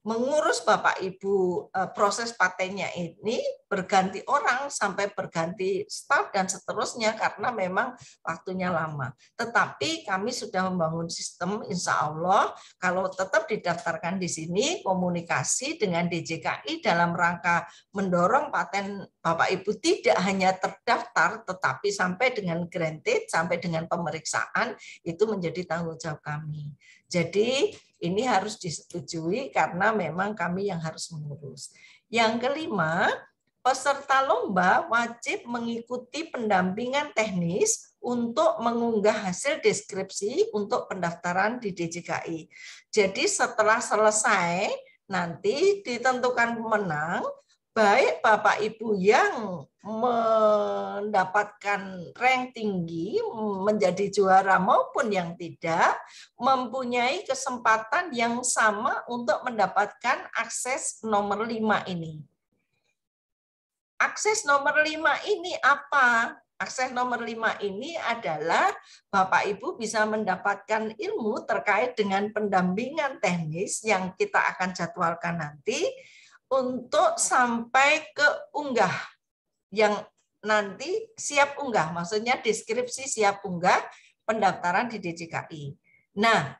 mengurus Bapak Ibu proses patennya ini berganti orang sampai berganti staf dan seterusnya karena memang waktunya lama. Tetapi kami sudah membangun sistem, insya Allah kalau tetap didaftarkan di sini, komunikasi dengan DJKI dalam rangka mendorong paten Bapak Ibu tidak hanya terdaftar tetapi sampai dengan granted, sampai dengan pemeriksaan itu menjadi tanggung jawab kami. Jadi ini harus disetujui karena memang kami yang harus mengurus. Yang kelima, peserta lomba wajib mengikuti pendampingan teknis untuk mengunggah hasil deskripsi untuk pendaftaran di DJKI. Jadi setelah selesai, nanti ditentukan pemenang, baik Bapak Ibu yang mendapatkan rank tinggi menjadi juara maupun yang tidak mempunyai kesempatan yang sama untuk mendapatkan akses nomor 5 ini. Akses nomor 5 ini apa? Akses nomor 5 ini adalah Bapak Ibu bisa mendapatkan ilmu terkait dengan pendampingan teknis yang kita akan jadwalkan nanti untuk sampai ke unggah yang nanti siap unggah, maksudnya deskripsi siap unggah pendaftaran di DJKI. Nah,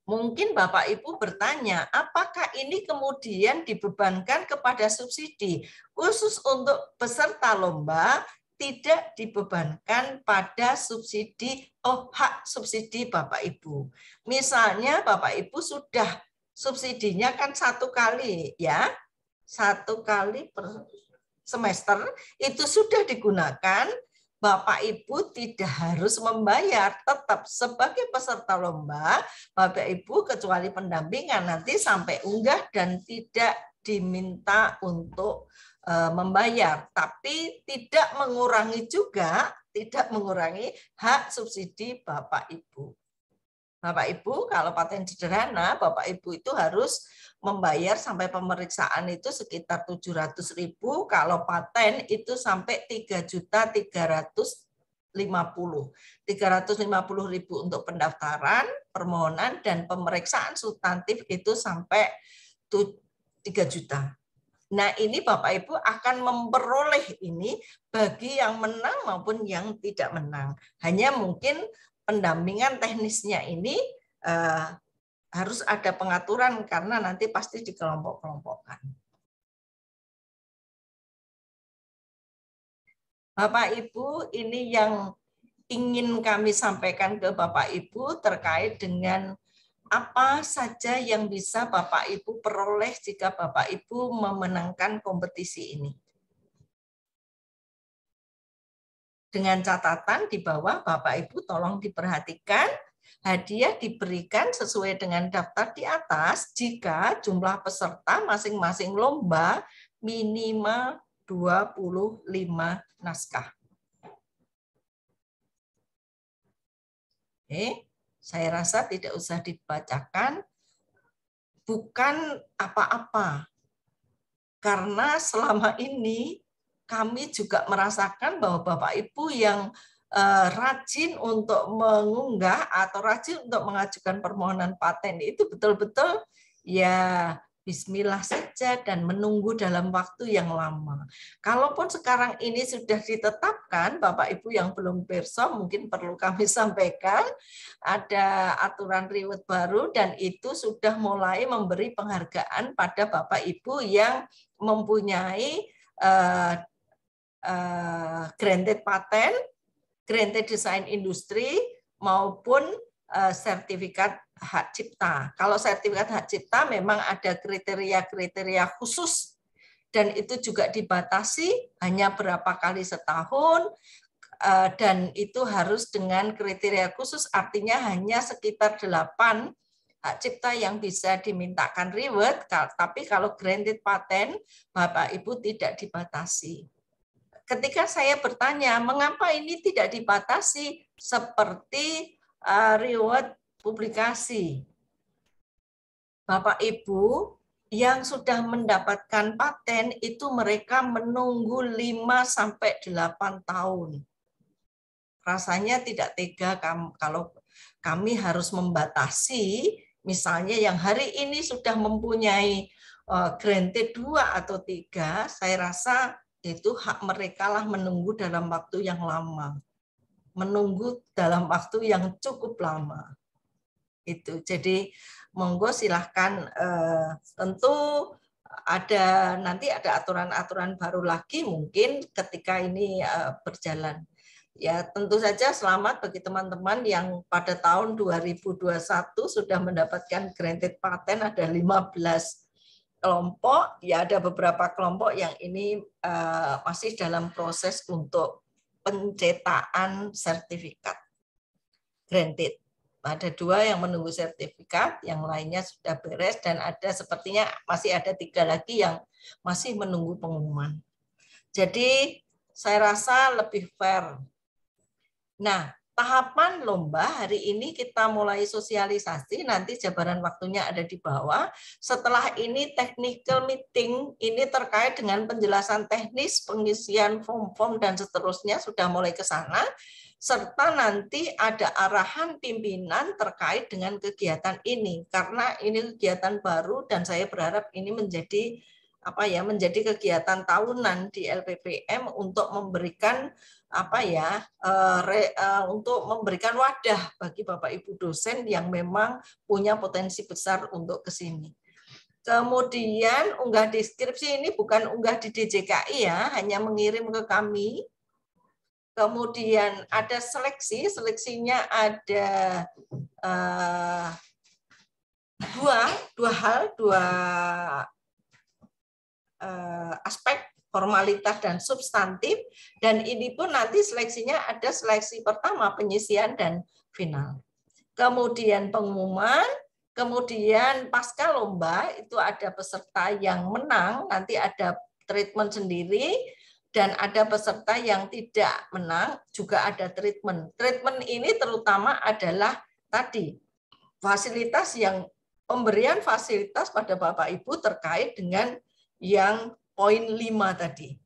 mungkin Bapak Ibu bertanya, apakah ini kemudian dibebankan kepada subsidi? Khusus untuk peserta lomba tidak dibebankan pada subsidi, hak subsidi Bapak Ibu. Misalnya Bapak Ibu sudah subsidinya kan 1 kali ya, 1 kali per semester itu sudah digunakan, Bapak Ibu tidak harus membayar, tetap sebagai peserta lomba, Bapak Ibu kecuali pendampingan nanti sampai unggah dan tidak diminta untuk membayar, tapi tidak mengurangi juga, tidak mengurangi hak subsidi Bapak Ibu. Bapak Ibu, kalau paten sederhana, Bapak Ibu itu harus membayar sampai pemeriksaan itu sekitar 700.000, kalau paten itu sampai 3.350.000. 350.000 untuk pendaftaran, permohonan dan pemeriksaan substantif itu sampai 3 juta. Nah, ini Bapak Ibu akan memperoleh ini bagi yang menang maupun yang tidak menang. Hanya mungkin pendampingan teknisnya ini harus ada pengaturan karena nanti pasti dikelompok-kelompokkan. Bapak Ibu, ini yang ingin kami sampaikan ke Bapak Ibu terkait dengan apa saja yang bisa Bapak Ibu peroleh jika Bapak Ibu memenangkan kompetisi ini. Dengan catatan di bawah Bapak Ibu tolong diperhatikan, hadiah diberikan sesuai dengan daftar di atas jika jumlah peserta masing-masing lomba minimal 25 naskah. Oke. Saya rasa tidak usah dibacakan, bukan apa-apa. Karena selama ini kami juga merasakan bahwa Bapak Ibu yang rajin untuk mengunggah atau rajin untuk mengajukan permohonan paten itu betul-betul ya bismillah saja dan menunggu dalam waktu yang lama. Kalaupun sekarang ini sudah ditetapkan, Bapak Ibu yang belum pirsa mungkin perlu kami sampaikan, ada aturan reward baru dan itu sudah mulai memberi penghargaan pada Bapak Ibu yang mempunyai granted patent, granted design industri maupun sertifikat hak cipta. Kalau sertifikat hak cipta memang ada kriteria-kriteria khusus dan itu juga dibatasi hanya berapa kali setahun dan itu harus dengan kriteria khusus, artinya hanya sekitar 8 hak cipta yang bisa dimintakan reward, tapi kalau granted patent Bapak Ibu tidak dibatasi. Ketika saya bertanya mengapa ini tidak dibatasi seperti reward publikasi. Bapak Ibu yang sudah mendapatkan paten itu mereka menunggu 5-8 tahun. Rasanya tidak tega kalau kami harus membatasi, misalnya yang hari ini sudah mempunyai granted 2 atau 3, saya rasa itu hak mereka lah menunggu dalam waktu yang lama. Menunggu dalam waktu yang cukup lama. Itu. Jadi monggo silahkan tentu nanti ada aturan-aturan baru lagi mungkin ketika ini berjalan. Ya tentu saja selamat bagi teman-teman yang pada tahun 2021 sudah mendapatkan granted patent ada 15 kelompok. Ya ada beberapa kelompok yang ini masih dalam proses untuk pencetakan sertifikat granted. Ada 2 yang menunggu sertifikat, yang lainnya sudah beres, dan ada sepertinya masih ada 3 lagi yang masih menunggu pengumuman. Jadi saya rasa lebih fair. Nah, tahapan lomba hari ini kita mulai sosialisasi, nanti jabaran waktunya ada di bawah. Setelah ini technical meeting, ini terkait dengan penjelasan teknis, pengisian form-form dan seterusnya sudah mulai ke sana. Serta nanti ada arahan pimpinan terkait dengan kegiatan ini karena ini kegiatan baru dan saya berharap ini menjadi kegiatan tahunan di LPPM untuk memberikan untuk memberikan wadah bagi Bapak Ibu dosen yang memang punya potensi besar untuk ke sini. Kemudian unggah deskripsi ini bukan unggah di DJKI ya, hanya mengirim ke kami. Kemudian ada seleksinya ada dua aspek, formalitas dan substantif, dan ini pun nanti seleksinya ada seleksi pertama, penyisian dan final. Kemudian pengumuman, kemudian pasca lomba itu ada peserta yang menang, nanti ada treatment sendiri, dan ada peserta yang tidak menang, juga ada treatment. Treatment ini terutama adalah tadi, fasilitas yang pemberian fasilitas pada Bapak Ibu terkait dengan yang poin 5 tadi.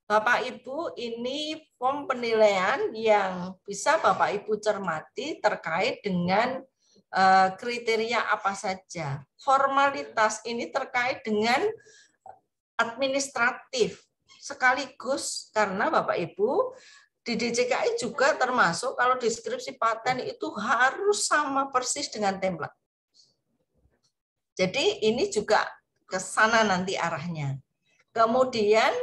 Bapak Ibu, ini form penilaian yang bisa Bapak Ibu cermati terkait dengan kriteria apa saja. Formalitas ini terkait dengan administratif sekaligus karena Bapak Ibu di DJKI juga termasuk kalau deskripsi paten itu harus sama persis dengan template. Jadi ini juga ke sana nanti arahnya. Kemudian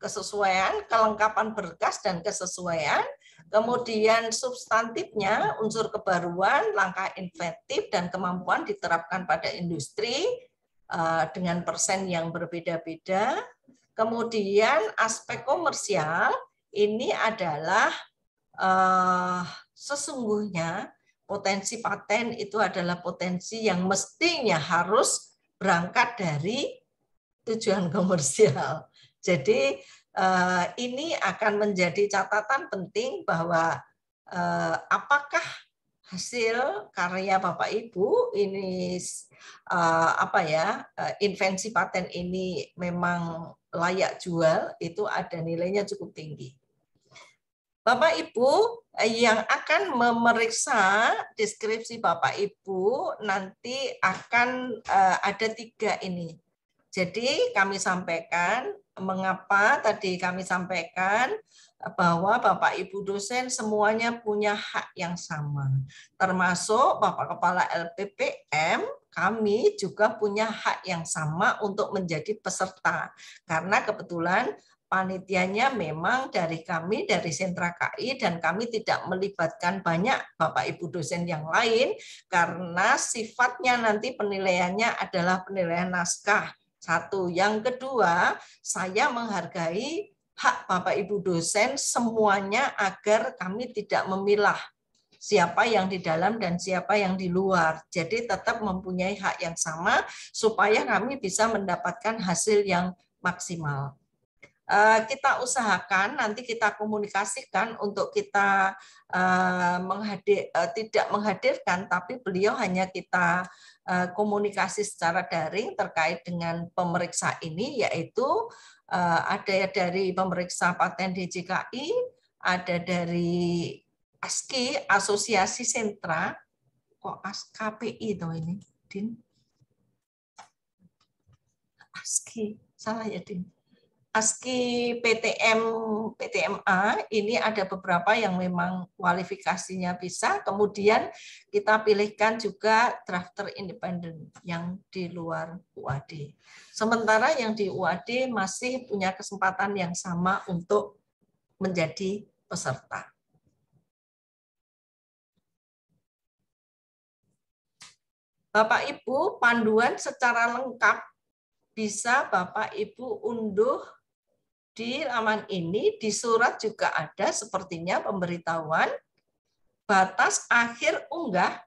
kesesuaian, kelengkapan berkas dan kesesuaian, kemudian substantifnya, unsur kebaruan, langkah inventif dan kemampuan diterapkan pada industri dengan persen yang berbeda-beda. Kemudian aspek komersial ini adalah sesungguhnya potensi paten itu adalah potensi yang mestinya harus berangkat dari tujuan komersial. Jadi ini akan menjadi catatan penting bahwa apakah hasil karya Bapak Ibu ini invensi paten ini memang layak jual, itu ada nilainya cukup tinggi. Bapak Ibu yang akan memeriksa deskripsi Bapak Ibu nanti akan ada 3 ini. Jadi kami sampaikan mengapa tadi kami sampaikan bahwa Bapak Ibu dosen semuanya punya hak yang sama. Termasuk Bapak Kepala LPPM, kami juga punya hak yang sama untuk menjadi peserta. Karena kebetulan panitianya memang dari kami, dari Sentra KI, dan kami tidak melibatkan banyak Bapak Ibu dosen yang lain, karena sifatnya nanti penilaiannya adalah penilaian naskah. 1. Yang kedua, saya menghargai hak Bapak Ibu dosen semuanya agar kami tidak memilah siapa yang di dalam dan siapa yang di luar. Jadi tetap mempunyai hak yang sama supaya kami bisa mendapatkan hasil yang maksimal. Kita usahakan nanti kita komunikasikan untuk kita tidak menghadirkan, tapi beliau hanya kita komunikasi secara daring terkait dengan pemeriksa ini, yaitu ada dari pemeriksa paten DJKI, ada dari ASKI, Asosiasi Sentra, kok KPI toh ini, Din? ASKI, salah ya Din? ASKI PTMA ini ada beberapa yang memang kualifikasinya bisa, kemudian kita pilihkan juga drafter independen yang di luar UAD. Sementara yang di UAD masih punya kesempatan yang sama untuk menjadi peserta. Bapak Ibu, panduan secara lengkap bisa Bapak Ibu unduh di laman ini. Di surat juga ada sepertinya pemberitahuan batas akhir unggah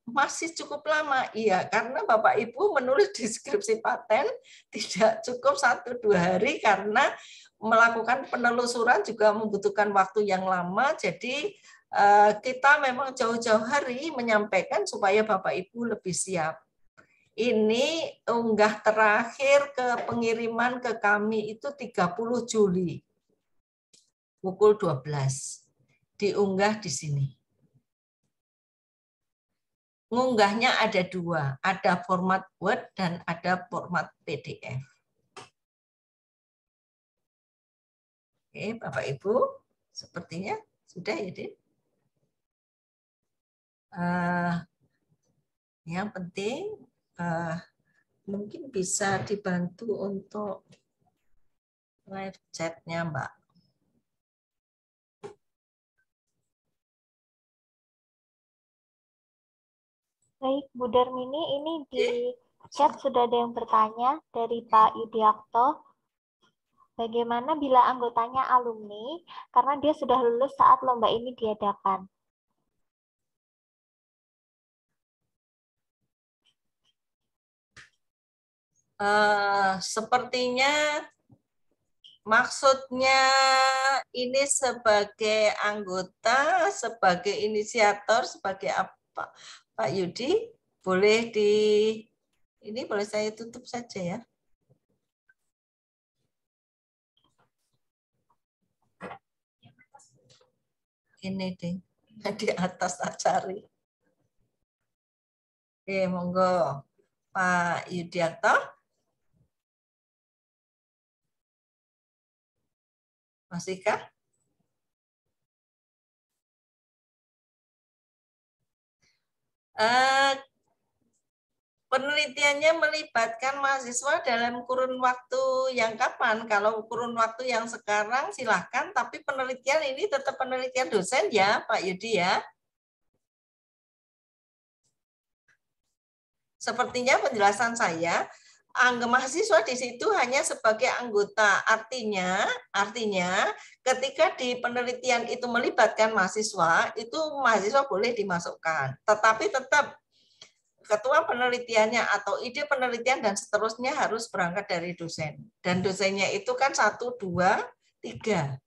masih cukup lama. Iya, karena Bapak Ibu menulis deskripsi paten tidak cukup 1-2 hari karena melakukan penelusuran juga membutuhkan waktu yang lama. Jadi kita memang jauh-jauh hari menyampaikan supaya Bapak Ibu lebih siap. Ini unggah terakhir ke pengiriman ke kami itu 30 Juli pukul 12. Diunggah di sini. Ngunggahnya ada 2, ada format Word dan ada format PDF. Oke, Bapak Ibu, sepertinya sudah ya, Din? Yang penting mungkin bisa dibantu untuk live chat-nya, Mbak. Baik, Bu Darmini, ini di chat sudah ada yang bertanya dari Pak Yudiakto. Bagaimana bila anggotanya alumni, karena dia sudah lulus saat lomba ini diadakan? Sepertinya maksudnya ini sebagai anggota, sebagai inisiator, sebagai apa, Pak Yudi? Boleh ini boleh saya tutup saja ya. Ini deh, di atas tak cari. Monggo Pak Yudiarto. Masihkah? Penelitiannya melibatkan mahasiswa dalam kurun waktu yang kapan? Kalau kurun waktu yang sekarang silahkan, tapi penelitian ini tetap penelitian dosen ya Pak Yudi ya. Sepertinya penjelasan saya, mahasiswa di situ hanya sebagai anggota. Artinya ketika di penelitian itu melibatkan mahasiswa, itu mahasiswa boleh dimasukkan. Tetapi tetap ketua penelitiannya atau ide penelitian dan seterusnya harus berangkat dari dosen. Dan dosennya itu kan 1, 2, 3.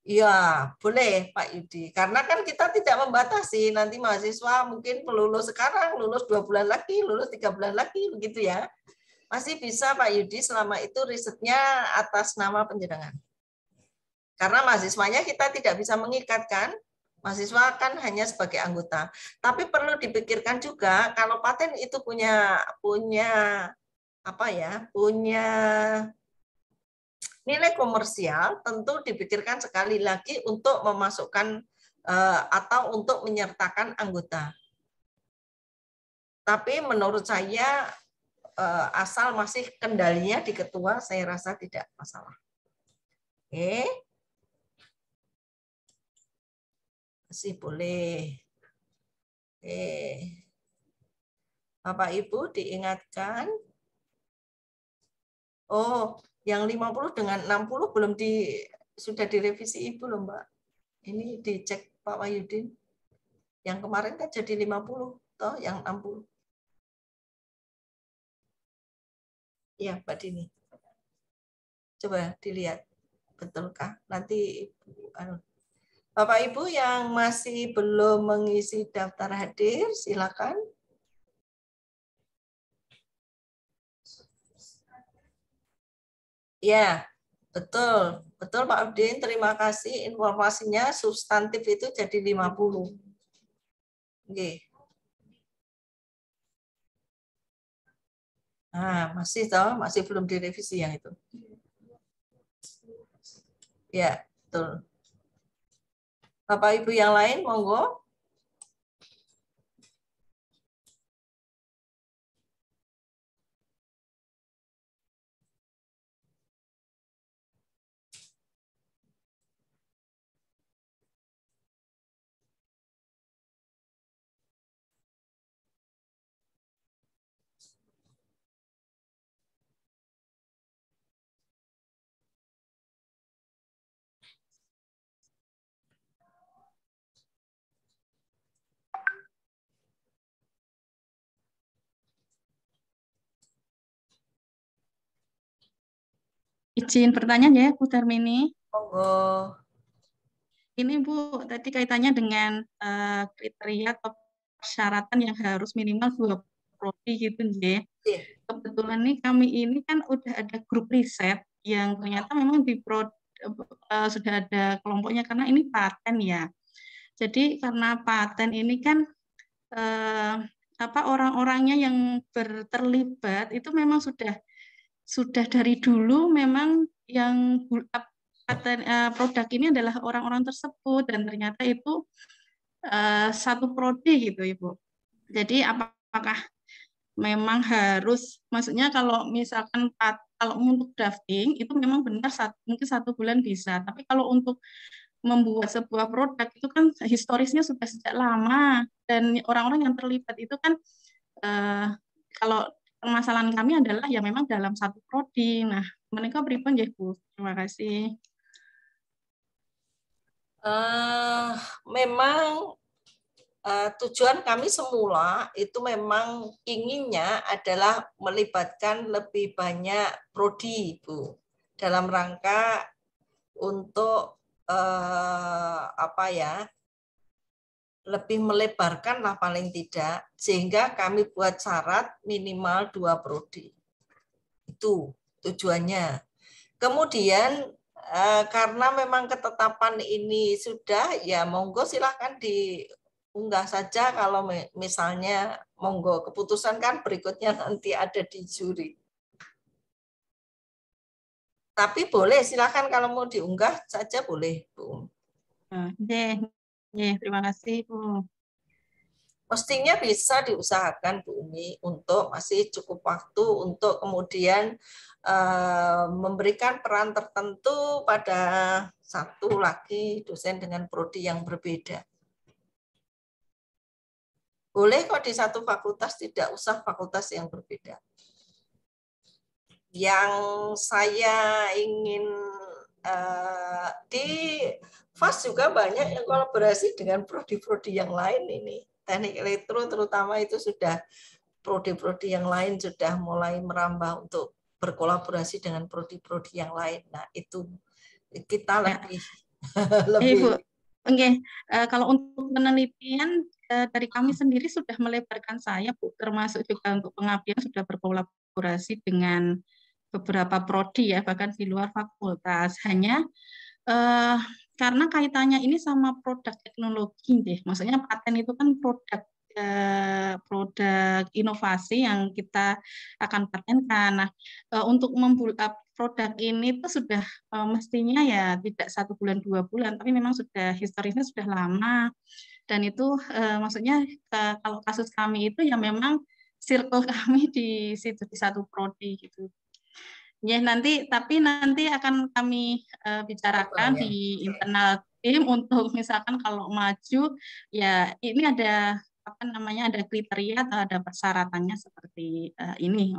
Ya, boleh Pak Yudi. Karena kan kita tidak membatasi nanti mahasiswa mungkin lulus sekarang, lulus 2 bulan lagi, lulus 3 bulan lagi, begitu ya. Masih bisa Pak Yudi selama itu risetnya atas nama penjenengan. Karena mahasiswanya kita tidak bisa mengikat kan. Mahasiswa kan hanya sebagai anggota. Tapi perlu dipikirkan juga kalau paten itu punya nilai komersial, tentu dipikirkan sekali lagi untuk memasukkan atau untuk menyertakan anggota. Tapi menurut saya asal masih kendalinya di ketua, saya rasa tidak masalah. Oke. Masih boleh. Bapak Ibu diingatkan. Oh, yang 50 dengan 60 belum sudah direvisi Ibu loh Mbak. Ini dicek Pak Wahyudin. Yang kemarin kan jadi 50, toh yang 60. Ya, Mbak Dini. Coba dilihat. Betulkah? Nanti Ibu Bapak Ibu yang masih belum mengisi daftar hadir, silakan. Ya, betul. Betul Pak Abdin, terima kasih informasinya substantif itu jadi 50. Oke. Nah, masih belum direvisi yang itu. Ya, betul. Bapak Ibu yang lain, monggo. Izin pertanyaan ya, Bu Darmini. Monggo. Ini Bu, tadi kaitannya dengan kriteria atau persyaratan yang harus minimal 2 prodi gitu, Nje. Kebetulan nih kami ini kan udah ada grup riset yang ternyata memang sudah ada kelompoknya karena ini paten ya. Jadi karena paten ini kan orang-orangnya yang terlibat itu memang sudah dari dulu memang yang produk ini adalah orang-orang tersebut dan ternyata itu satu prodi gitu Ibu. Jadi apakah memang harus, maksudnya kalau misalkan kalau untuk drafting itu memang benar mungkin 1 bulan bisa, tapi kalau untuk membuat sebuah produk itu kan historisnya sudah sejak lama dan orang-orang yang terlibat itu kan kalau permasalahan kami adalah ya memang dalam satu prodi. Nah, menika pripun nggih Bu? Terima kasih. Memang tujuan kami semula itu memang inginnya adalah melibatkan lebih banyak prodi, Bu, dalam rangka untuk lebih melebarkan lah paling tidak, sehingga kami buat syarat minimal 2 prodi. Itu tujuannya. Kemudian karena memang ketetapan ini sudah, ya monggo silahkan unggah saja kalau misalnya monggo, keputusan kan berikutnya nanti ada di juri. Tapi boleh, silakan kalau mau diunggah saja boleh, Bu. Terima kasih, Bu. Mestinya bisa diusahakan, Bu Umi, untuk masih cukup waktu untuk kemudian memberikan peran tertentu pada satu lagi dosen dengan prodi yang berbeda. Boleh kok di satu fakultas, tidak usah fakultas yang berbeda. Yang saya ingin di FAS juga banyak yang kolaborasi dengan prodi-prodi yang lain ini. Teknik elektro terutama itu sudah prodi-prodi yang lain sudah mulai merambah untuk berkolaborasi dengan prodi-prodi yang lain. Nah, itu kita lebih Ibu, kalau untuk penelitian dari kami sendiri sudah melebarkan saya, Bu, termasuk juga untuk pengabdian sudah berkolaborasi dengan beberapa prodi ya, bahkan di luar fakultas. Hanya karena kaitannya ini sama produk teknologi deh. Maksudnya paten itu kan produk inovasi yang kita akan patenkan. Nah, untuk produk ini itu sudah mestinya ya tidak 1 bulan 2 bulan, tapi memang sudah historisnya sudah lama. Dan itu maksudnya kalau kasus kami itu ya memang circle kami di situ di satu prodi gitu. Ya tapi nanti akan kami bicarakan di internal tim untuk misalkan kalau maju ya ini ada ada kriteria atau ada persyaratannya seperti ini.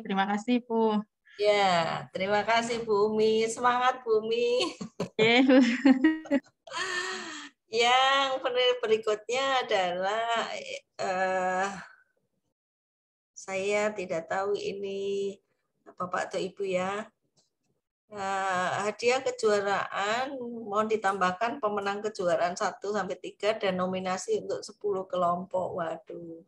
Terima kasih, Bu. Ya, terima kasih Bu Umi. Semangat Bu Umi. Yang berikutnya adalah saya tidak tahu ini Bapak atau Ibu ya. Hadiah kejuaraan mohon ditambahkan pemenang kejuaraan 1-3 dan nominasi untuk 10 kelompok. Waduh.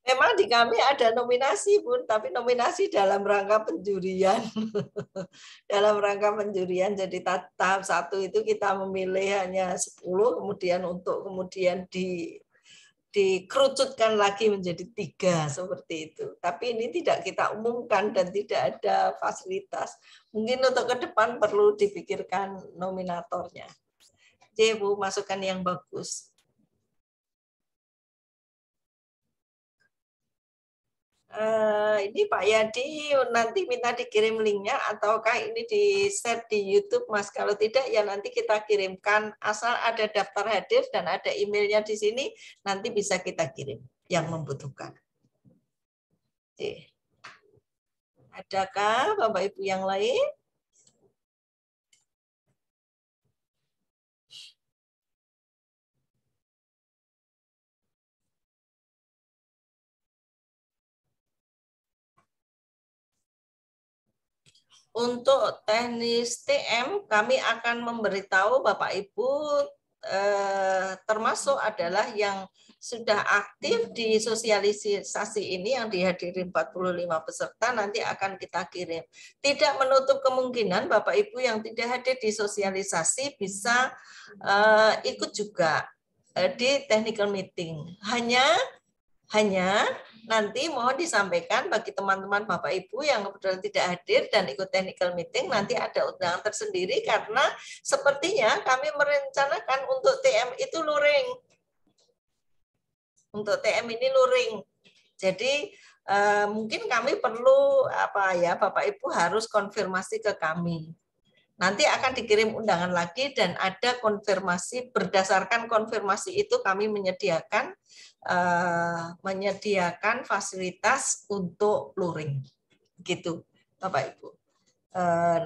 Memang di kami ada nominasi, Bun, tapi nominasi dalam rangka penjurian. Dalam rangka penjurian, jadi tahap 1 itu kita memilih hanya 10, kemudian dikerucutkan lagi menjadi 3 seperti itu. Tapi ini tidak kita umumkan dan tidak ada fasilitas. Mungkin untuk ke depan perlu dipikirkan nominatornya. Jadi Bu, masukkan yang bagus. Ini Pak Yadi nanti minta dikirim linknya ataukah ini di-share di YouTube, Mas? Kalau tidak ya nanti kita kirimkan, asal ada daftar hadir dan ada emailnya di sini, nanti bisa kita kirim yang membutuhkan. Oke. Adakah Bapak Ibu yang lain? Untuk teknis TM, kami akan memberitahu Bapak Ibu termasuk adalah yang sudah aktif di sosialisasi ini yang dihadiri 45 peserta nanti akan kita kirim. Tidak menutup kemungkinan Bapak Ibu yang tidak hadir di sosialisasi bisa ikut juga di technical meeting. Hanya nanti mohon disampaikan bagi teman-teman Bapak Ibu yang kebetulan tidak hadir dan ikut technical meeting, nanti ada undangan tersendiri karena sepertinya kami merencanakan untuk TM itu luring. Untuk TM ini luring. Jadi mungkin kami perlu Bapak Ibu harus konfirmasi ke kami. Nanti akan dikirim undangan lagi dan ada konfirmasi, berdasarkan konfirmasi itu kami menyediakan fasilitas untuk luring. Gitu, Bapak Ibu.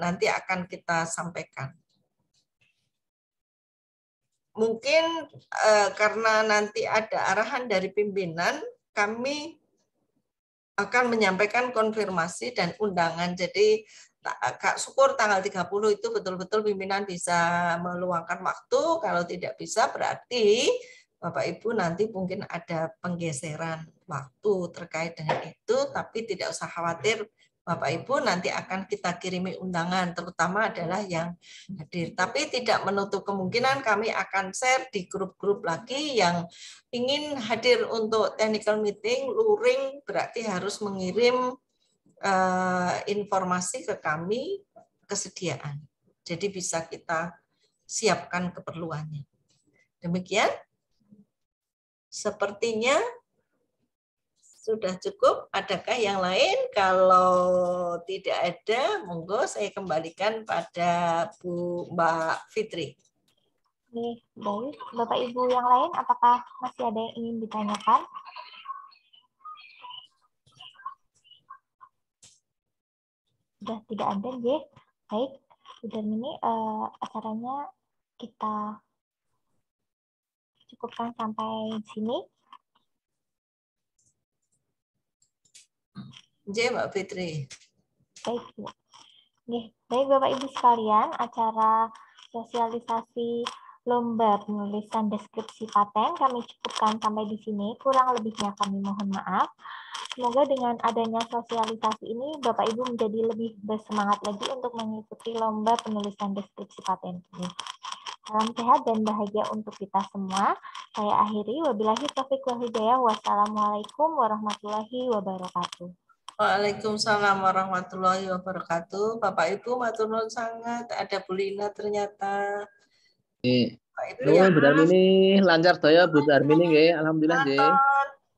Nanti akan kita sampaikan. Mungkin karena nanti ada arahan dari pimpinan, kami akan menyampaikan konfirmasi dan undangan. Jadi Kak syukur tanggal 30 itu betul-betul pimpinan bisa meluangkan waktu. Kalau tidak bisa berarti Bapak Ibu nanti mungkin ada penggeseran waktu terkait dengan itu, tapi tidak usah khawatir, Bapak Ibu nanti akan kita kirimi undangan, terutama adalah yang hadir. Tapi tidak menutup kemungkinan kami akan share di grup-grup lagi yang ingin hadir untuk technical meeting, luring berarti harus mengirim informasi ke kami kesediaan. Jadi bisa kita siapkan keperluannya. Demikian. Sepertinya sudah cukup. Adakah yang lain? Kalau tidak ada, monggo saya kembalikan pada Mbak Fitri. Baik, Bapak Ibu yang lain, apakah masih ada yang ingin ditanyakan? Sudah tidak ada, J. Baik, sudah ini acaranya kita cukupkan sampai sini. Mbak Fitri. Baik, Bu. Baik Bapak Ibu sekalian, acara sosialisasi lomba penulisan deskripsi paten kami cukupkan sampai di sini. Kurang lebihnya kami mohon maaf. Semoga dengan adanya sosialisasi ini Bapak Ibu menjadi lebih bersemangat lagi untuk mengikuti lomba penulisan deskripsi paten ini. Salam sehat dan bahagia untuk kita semua. Saya akhiri. Wabillahi taufiq wal hidayah. Wassalamualaikum warahmatullahi wabarakatuh. Waalaikumsalam warahmatullahi wabarakatuh. Bapak Ibu matur nuwun sangat. Ada Bu Lina ternyata. Bapak Ibu ya. Bu Darmini lancar toh ya Bu Darmini nggih. Alhamdulillah nggih.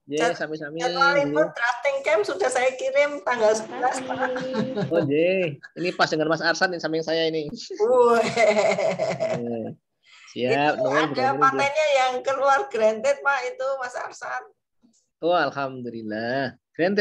Nggih sami-sami. Jadwalipun drafting camp sudah saya kirim tanggal 11 Pak. Oh nggih. Ini pas dengan Mas Arsan di samping saya ini. Siap. Itu ada patennya yang keluar granted Pak itu Mas Arsan. Oh alhamdulillah. Granted